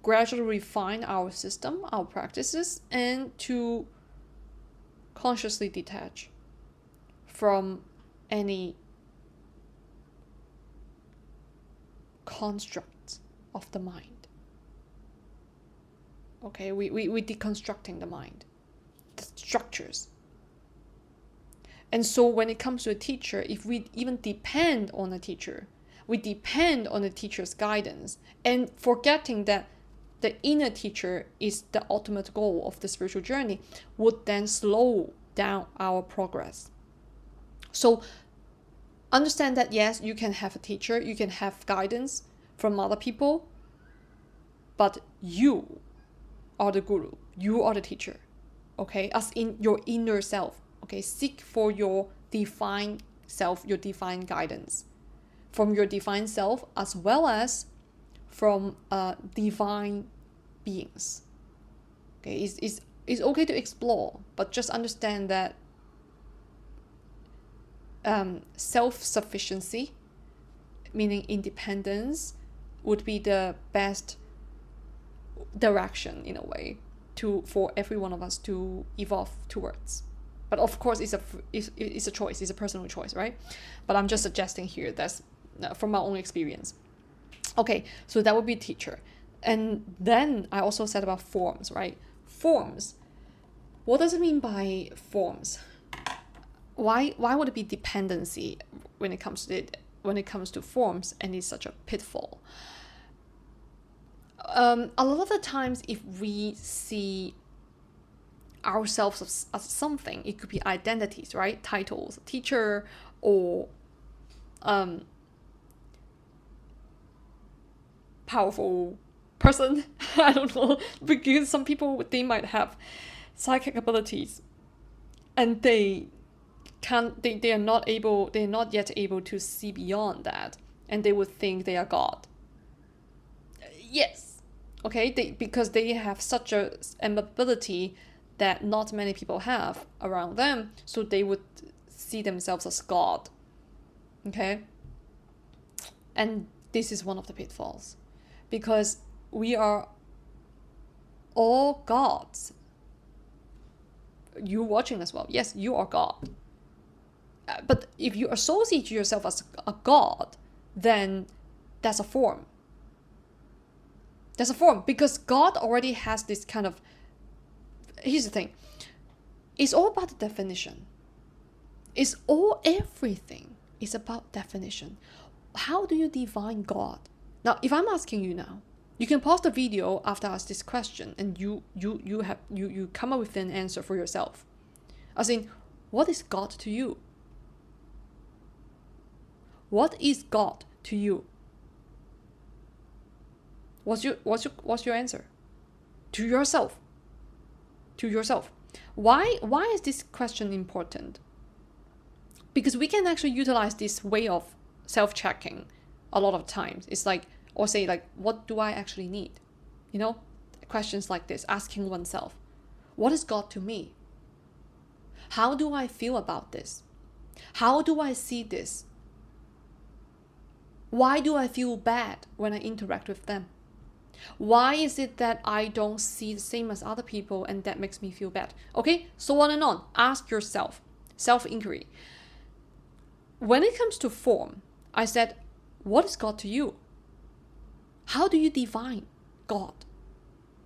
gradually refine our system, our practices, and to consciously detach from any construct of the mind. Okay, we deconstructing the mind, the structures. And so when it comes to a teacher, if we even depend on a teacher, we depend on the teacher's guidance, and forgetting that the inner teacher is the ultimate goal of the spiritual journey, would then slow down our progress. So understand that yes, you can have a teacher, you can have guidance from other people, but you are the guru, you are the teacher, okay, as in your inner self. Okay, seek for your divine self, your divine guidance from your divine self, as well as from divine beings. Okay, it's okay to explore, but just understand that self-sufficiency, meaning independence, would be the best direction in a way for every one of us to evolve towards. But of course, it's a choice, it's a personal choice, right? But I'm just suggesting here, that's from my own experience. Okay, so that would be teacher. And then I also said about forms, right? Forms. What does it mean by forms? why would it be dependency when it comes to forms, and it's such a pitfall? A lot of the times, if we see ourselves as something, it could be identities, right? Titles, teacher, or powerful person. I don't know, because some people, they might have psychic abilities, and they are not yet able to see beyond that, and they would think they are God. Yes, okay, because they have such an ability that not many people have around them, so they would see themselves as God. Okay, and this is one of the pitfalls, because we are all gods. You watching as well, yes, you are God. But if you associate yourself as a god, then that's a form. That's a form, because God already has this kind of... Here's the thing. It's all about the definition. Everything is about definition. How do you define God? Now, if I'm asking you now, you can pause the video after I ask this question, and you come up with an answer for yourself. As in, what is God to you? What is God to you? What's your answer? To yourself. To yourself. Why is this question important? Because we can actually utilize this way of self-checking a lot of times. It's like, or say like, what do I actually need? You know, questions like this, asking oneself, what is God to me? How do I feel about this? How do I see this? Why do I feel bad when I interact with them? Why is it that I don't see the same as other people, and that makes me feel bad? Okay, so on and on. Ask yourself, self-inquiry. When it comes to form, I said, what is God to you? How do you define God?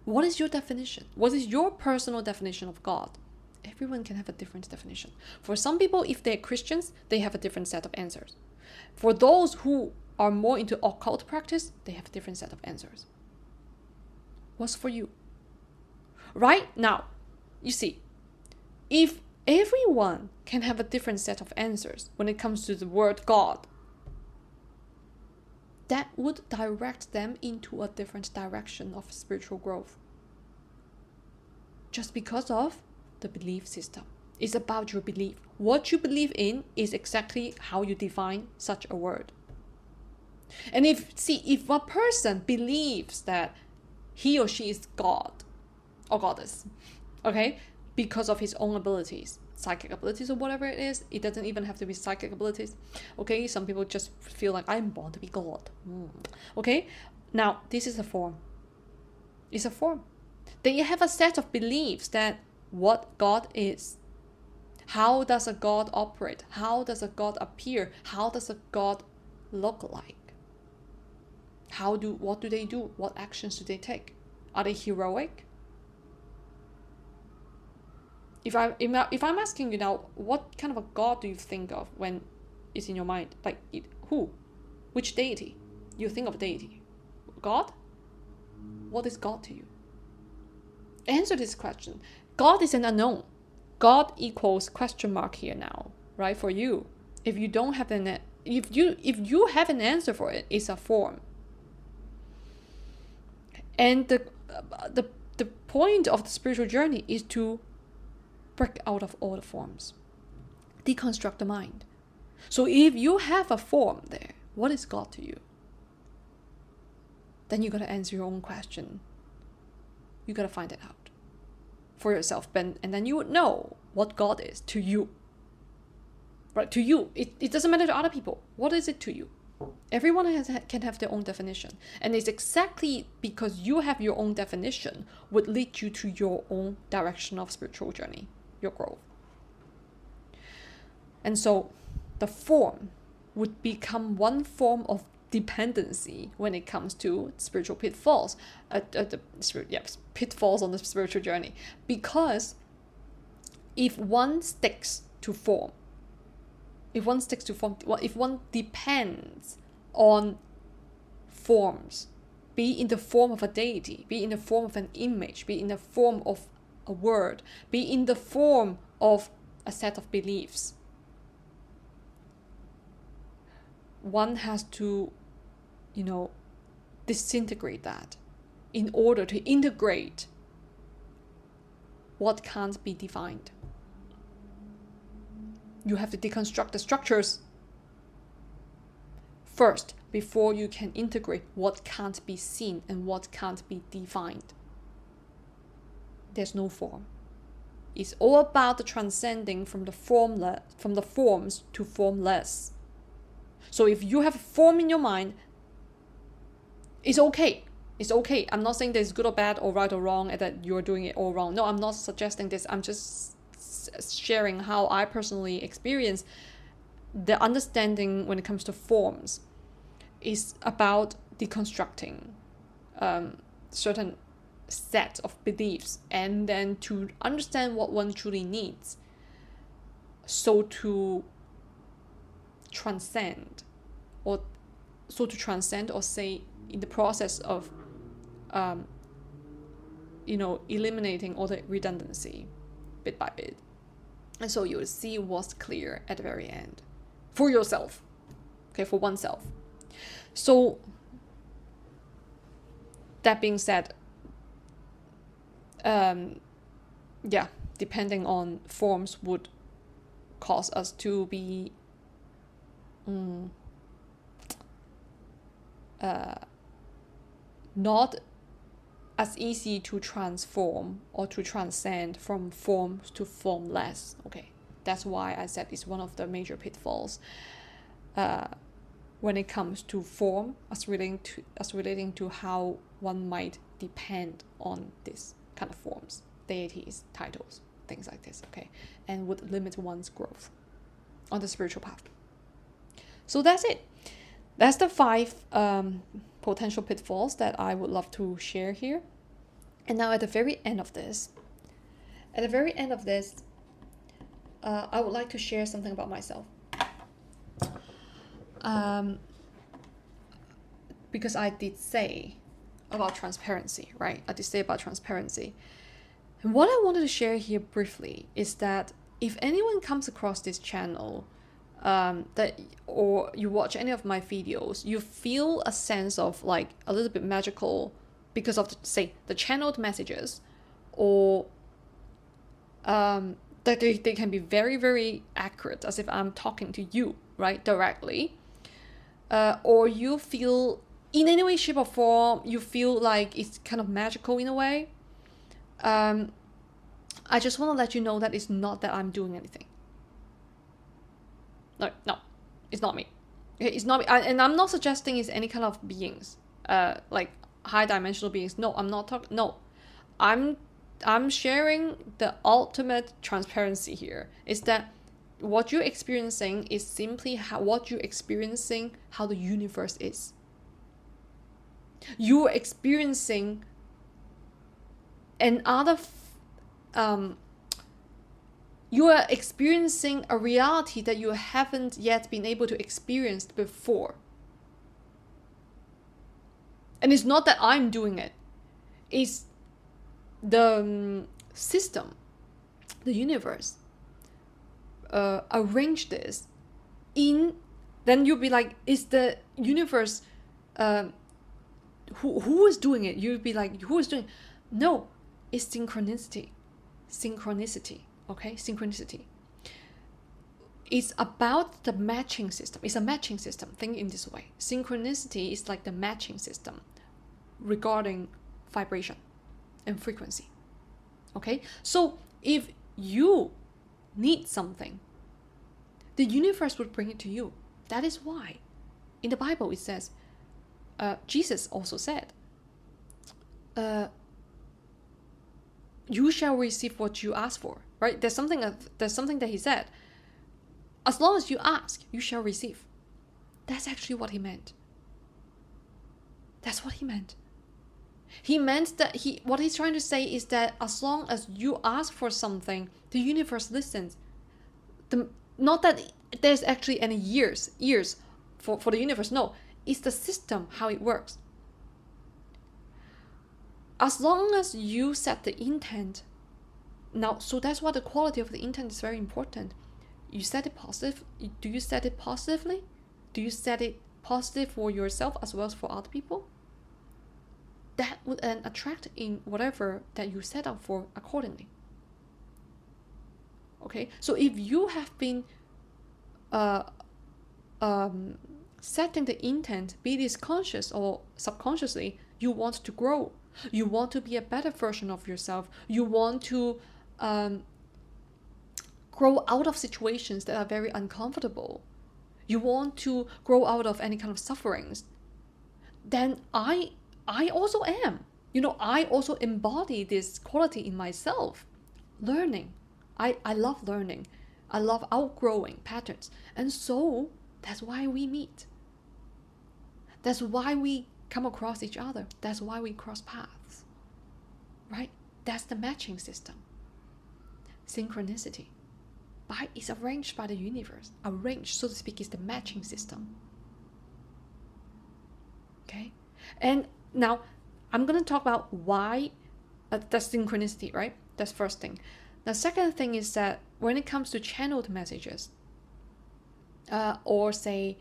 What is your definition? What is your personal definition of God? Everyone can have a different definition. For some people, if they're Christians, they have a different set of answers. For those who are more into occult practice, they have a different set of answers. What's for you? Right now, you see, if everyone can have a different set of answers when it comes to the word God, that would direct them into a different direction of spiritual growth. Just because of the belief system. It's about your belief. What you believe in is exactly how you define such a word. And if a person believes that he or she is God or goddess, okay, because of his own abilities, psychic abilities or whatever it is, it doesn't even have to be psychic abilities, okay? Some people just feel like, I'm born to be God. Okay, now this is a form. It's a form. Then you have a set of beliefs that what God is. How does a God operate? How does a God appear? How does a God look like? What do they do? What actions do they take? Are they heroic? If I'm asking you now, what kind of a God do you think of when it's in your mind? Like, who? Which deity? You think of deity. God? What is God to you? Answer this question. God is an unknown. God equals question mark here now, right? For you. If you don't have if you have an answer for it, it's a form. And the point of the spiritual journey is to break out of all the forms. Deconstruct the mind. So if you have a form there, what is God to you? Then you got to answer your own question. You got to find it out for yourself. And then you would know what God is to you. Right? To you. It doesn't matter to other people. What is it to you? Everyone can have their own definition. And it's exactly because you have your own definition would lead you to your own direction of spiritual journey, your growth. And so the form would become one form of dependency when it comes to spiritual pitfalls. Pitfalls on the spiritual journey. Because if one sticks to form, if one sticks to form, if one depends on forms, be in the form of a deity, be in the form of an image, be in the form of a word, be in the form of a set of beliefs, one has to, disintegrate that in order to integrate what can't be defined. You have to deconstruct the structures first before you can integrate what can't be seen and what can't be defined. There's no form. It's all about the transcending from the forms to formless. So if you have a form in your mind, it's okay. It's okay. I'm not saying there's good or bad or right or wrong and that you're doing it all wrong. No, I'm not suggesting this. I'm just sharing how I personally experience the understanding when it comes to forms is about deconstructing certain set of beliefs and then to understand what one truly needs. So to transcend or say in the process of eliminating all the redundancy bit by bit. And so you'll see what's clear at the very end for yourself, okay, for oneself. So that being said, depending on forms would cause us to be not as easy to transform or to transcend from forms to formless. Okay, that's why I said it's one of the major pitfalls when it comes to form, as relating to how one might depend on this kind of forms, deities, titles, things like this. Okay, and would limit one's growth on the spiritual path. So that's it. That's the 5 potential pitfalls that I would love to share here. And now at the very end of this, I would like to share something about myself. Because I did say about transparency, right? I did say about transparency. And what I wanted to share here briefly is that if anyone comes across this channel, or you watch any of my videos, you feel a sense of like a little bit magical because of the channeled messages, or that they can be very, very accurate, as if I'm talking to you, right, directly, or you feel in any way, shape or form, you feel like it's kind of magical in a way, I just want to let you know that it's not that I'm doing anything. No, it's not me. It's not me. And I'm not suggesting it's any kind of beings, like high dimensional beings. No, I'm not talking. No, I'm sharing the ultimate transparency here. Is that what you're experiencing is simply how the universe is. You're experiencing you are experiencing a reality that you haven't yet been able to experience before. And it's not that I'm doing it. It's the system, the universe, arranged this in. Then you'll be like, is the universe, who is doing it? You'll be like, who is doing it? No, it's synchronicity. Okay, synchronicity. It's about the matching system. It's a matching system. Think in this way. Synchronicity is like the matching system regarding vibration and frequency. Okay, so if you need something, the universe would bring it to you. That is why in the Bible it says, Jesus also said, you shall receive what you ask for. Right? There's something that he said. As long as you ask, you shall receive. That's actually what he meant. That's what he meant. He meant that what he's trying to say is that as long as you ask for something, the universe listens. Not that there's actually any years for the universe. No, it's the system, how it works. As long as you set the intent. Now, so that's why the quality of the intent is very important. You set it positive. Do you set it positively? Do you set it positive for yourself as well as for other people? That would then attract in whatever that you set up for accordingly. Okay, so if you have been setting the intent, be this conscious or subconsciously, you want to grow, you want to be a better version of yourself, you want to grow out of situations that are very uncomfortable, you want to grow out of any kind of sufferings, then I also am. I also embody this quality in myself. Learning. I love learning. I love outgrowing patterns. And so that's why we meet. That's why we come across each other. That's why we cross paths. Right? That's the matching system. Synchronicity. It's arranged by the universe. Arranged, so to speak, is the matching system. Okay? And now I'm going to talk about why that's synchronicity, right? That's first thing. The second thing is that when it comes to channeled messages, or say,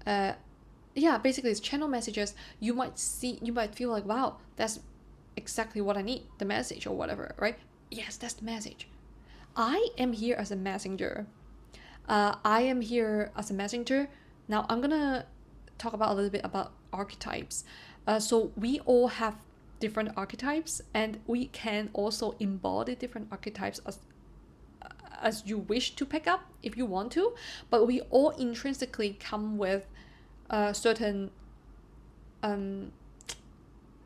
basically it's channel messages, you might feel like, wow, that's exactly what I need, the message or whatever, right? Yes, that's the message. I am here as a messenger. Now I'm gonna talk about a little bit about archetypes. So we all have different archetypes, and we can also embody different archetypes as you wish to pick up if you want to, but we all intrinsically come with certain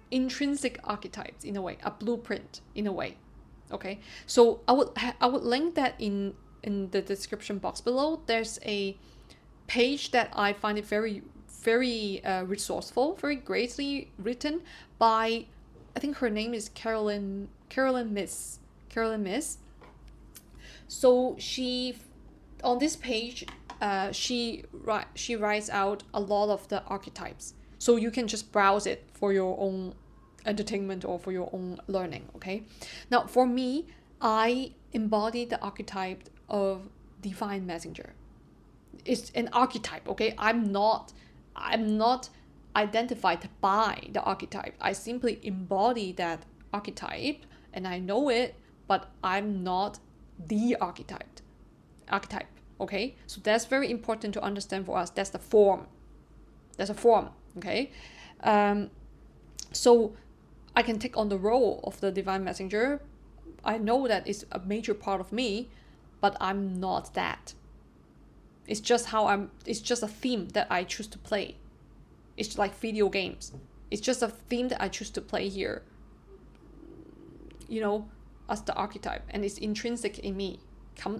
intrinsic archetypes in a way, a blueprint in a way. Okay, so I would link that in the description box below. There's a page that I find it very, very resourceful, very greatly written by, I think her name is Caroline Myss. So she, on this page, she writes out a lot of the archetypes. So you can just browse it for your own entertainment or for your own learning. Okay. Now for me, I embody the archetype of divine messenger. It's an archetype. Okay. I'm not identified by the archetype. I simply embody that archetype and I know it, but I'm not the archetype. Okay. So that's very important to understand for us. That's a form. Okay. So I can take on the role of the divine messenger. I know that it's a major part of me, but I'm not that. It's just a theme that I choose to play. It's like video games. It's just a theme that I choose to play here, as the archetype, and it's intrinsic in me.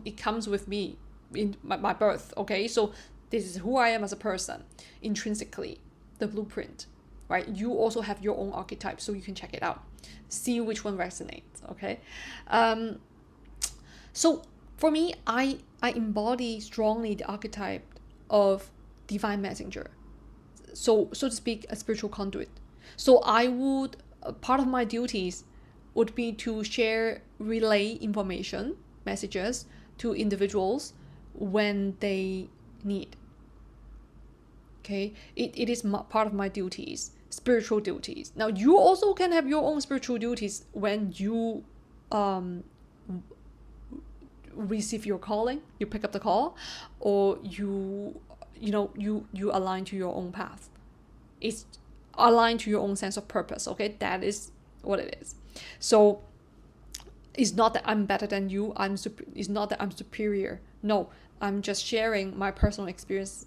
It comes with me in my birth, okay? So this is who I am as a person, intrinsically, the blueprint. Right? You also have your own archetype, so you can check it out. See which one resonates, okay? So for me, I embody strongly the archetype of divine messenger. So to speak, a spiritual conduit. So part of my duties would be to relay information, messages to individuals when they need. Okay, it is part of my duties, spiritual duties. Now you also can have your own spiritual duties when you receive your calling, you pick up the call, or you align to your own path. It's aligned to your own sense of purpose. Okay, that is what it is. So it's not that I'm better than you. It's not that I'm superior. No, I'm just sharing my personal experience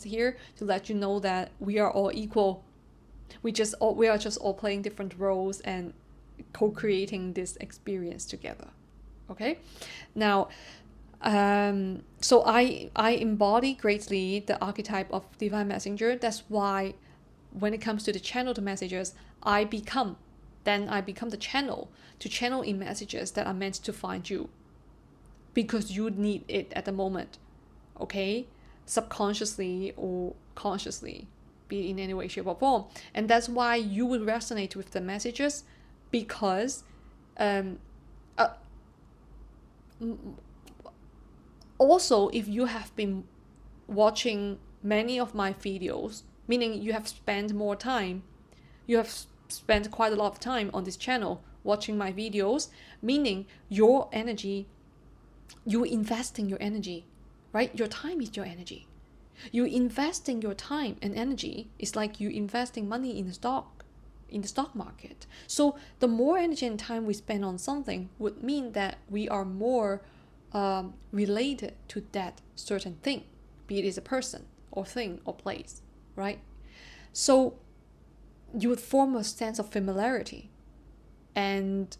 here to let you know that we are all equal. We are just all playing different roles and co-creating this experience together. Okay, now so I embody greatly the archetype of divine messenger. That's why when it comes to the channeled messages, I become the channel to channel in messages that are meant to find you, because you need it at the moment. okay, subconsciously or consciously, be it in any way, shape, or form. And that's why you would resonate with the messages, because also, if you have been watching many of my videos, meaning you have spent more time, you have spent quite a lot of time on this channel watching my videos, meaning your energy, you investing your energy, right? Your time is your energy. You investing your time and energy is like you investing money in the stock market. So the more energy and time we spend on something would mean that we are more related to that certain thing, be it is a person or thing or place, right? So you would form a sense of familiarity and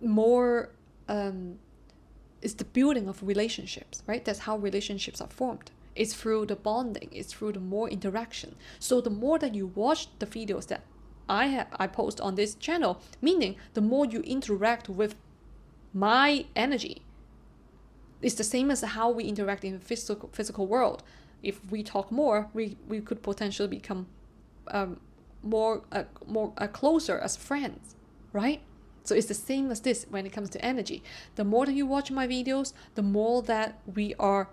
more it's the building of relationships, right? That's how relationships are formed. It's through the bonding, it's through the more interaction. So the more that you watch the videos that I post on this channel, meaning the more you interact with my energy. It's the same as how we interact in the physical world. If we talk more, we could potentially become more closer as friends, right? So it's the same as this when it comes to energy. The more that you watch my videos, the more that we are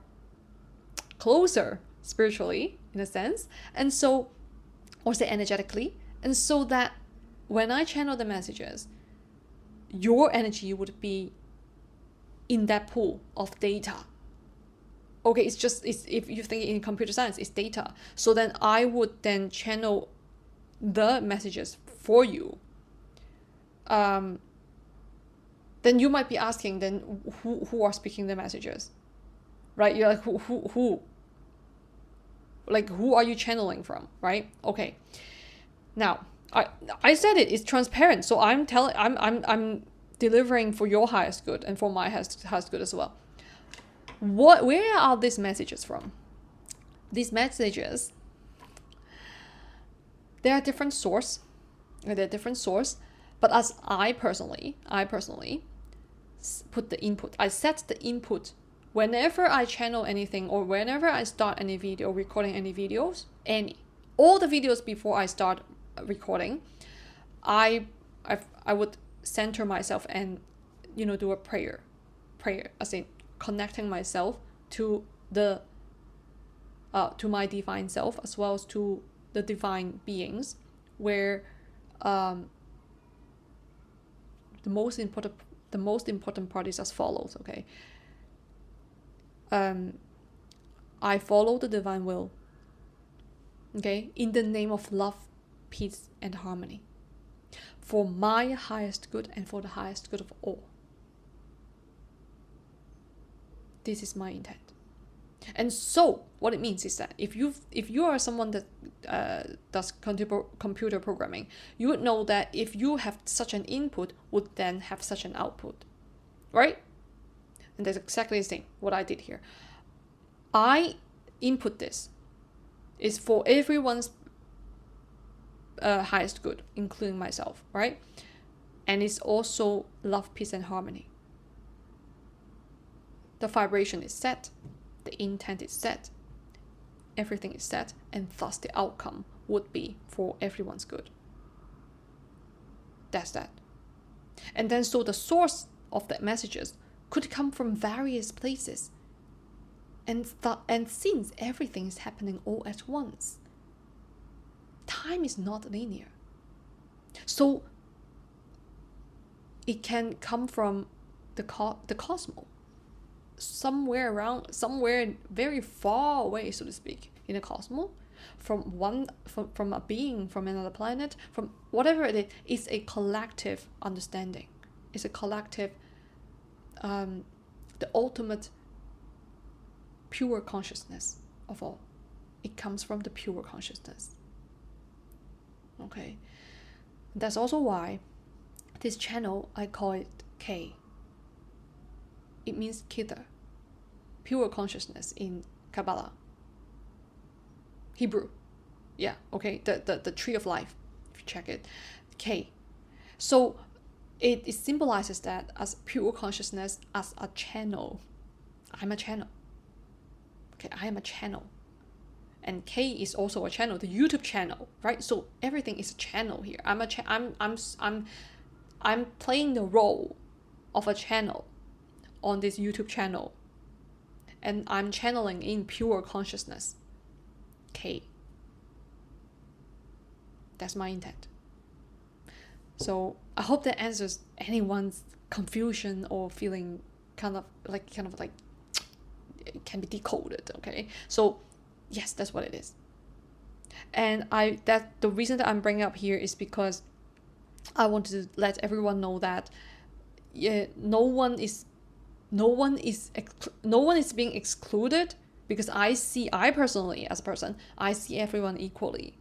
closer spiritually, in a sense, and so, or say energetically, and so that when I channel the messages, your energy would be in that pool of data. Okay, it's if you think in computer science, it's data. So then I would then channel the messages for you. Then you might be asking, then who are speaking the messages, right? You're like, who? Like, who are you channeling from, right? Okay. Now, I said it's transparent, so I'm delivering for your highest good and for my highest good as well. Where are these messages from? These messages, they're different source. But as I personally put the input. I set the input whenever I channel anything or whenever I start any video, recording any videos, all the videos before I start recording, I would center myself and do a prayer, as in connecting myself to the to my divine self as well as to the divine beings, where the most important part is as follows. Okay, I follow the divine will, okay, in the name of love, peace, and harmony, for my highest good and for the highest good of all. This is my intent. And so what it means is that if you are someone that does computer programming, you would know that if you have such an input, would then have such an output, right? And that's exactly the same what I did here. I input this is for everyone's highest good, including myself, right? And it's also love, peace, and harmony. The vibration is set, the intent is set, everything is set, and thus the outcome would be for everyone's good. That's that. And then so the source of the messages could come from various places. And since everything is happening all at once, time is not linear. So it can come from the cosmos, somewhere very far away, so to speak, in the cosmos, from a being from another planet, from whatever it is a collective understanding. It's a collective, the ultimate pure consciousness of all. It comes from the pure consciousness. Okay, that's also why this channel, I call it K. It means Keter, pure consciousness in Kabbalah, Hebrew. Yeah, okay, the tree of life, if you check it, K. So it symbolizes that as pure consciousness, as a channel, I'm a channel. Okay, I am a channel. And K is also a channel, the YouTube channel, right? So everything is a channel here. I'm playing the role of a channel on this YouTube channel. And I'm channeling in pure consciousness. K. That's my intent. So I hope that answers anyone's confusion or feeling kind of like it can be decoded, okay? So yes, that's what it is. And the reason that I'm bringing up here is because I want to let everyone know that no one is being excluded, because I personally, as a person, I see everyone equally,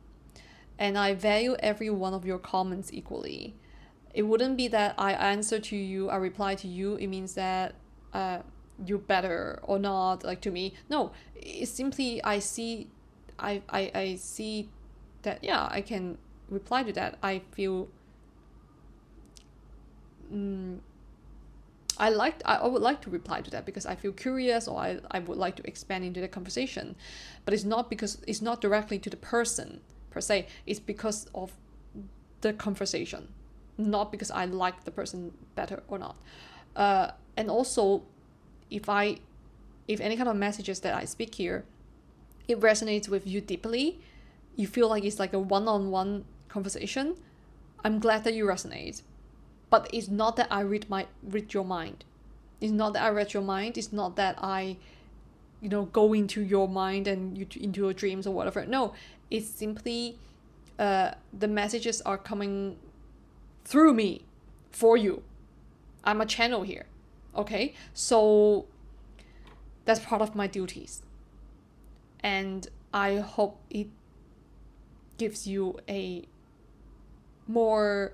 and I value every one of your comments equally. It wouldn't be that I answer to you, I reply to you, it means that you're better or not, like, to me. No, it's simply I see that, yeah, I can reply to that. I feel I would like to reply to that because I feel curious, or I would like to expand into the conversation. But it's not directly to the person per se. It's because of the conversation, not because I like the person better or not. And also, if any kind of messages that I speak here, it resonates with you deeply, you feel like it's like a one-on-one conversation, I'm glad that you resonate. But it's not that I read your mind. It's not that I read your mind. It's not that I, go into your mind and into your dreams or whatever. No, it's simply the messages are coming through me for you. I'm a channel here. Okay? So that's part of my duties. And I hope it gives you a more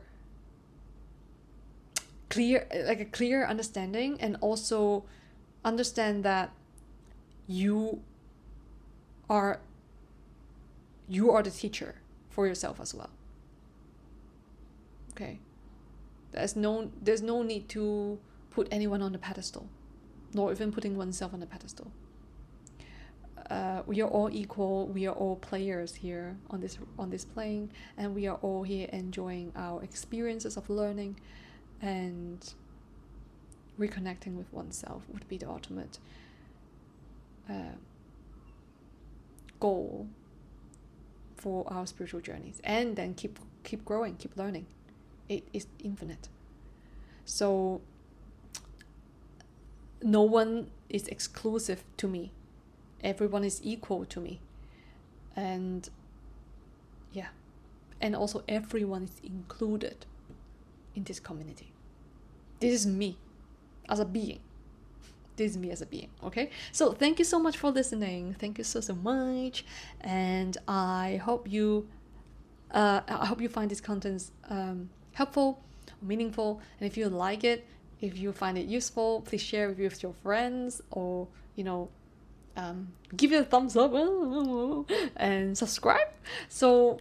clear understanding, and also understand that you are the teacher for yourself as well. Okay, there's no need to put anyone on the pedestal, nor even putting oneself on the pedestal. We are all equal. We are all players here on this plane, and we are all here enjoying our experiences of learning. And reconnecting with oneself would be the ultimate goal for our spiritual journeys. And then keep growing, keep learning. It is infinite. So no one is exclusive to me. Everyone is equal to me. And yeah. And also everyone is included in this community. This is me as a being. This is me as a being, okay? So thank you so much for listening. Thank you so much. And I hope you find these contents helpful, meaningful. And if you like it, if you find it useful, please share it with your friends, or give it a thumbs up and subscribe. So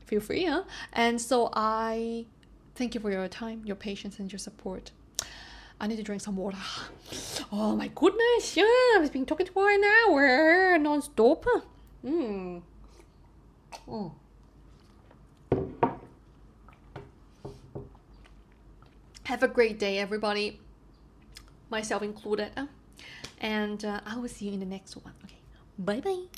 feel free, huh? And so I thank you for your time, your patience, and your support. I need to drink some water. Oh my goodness, yeah, I've been talking for an hour non-stop. Have a great day, everybody, myself included. And I will see you in the next one. Okay, bye-bye.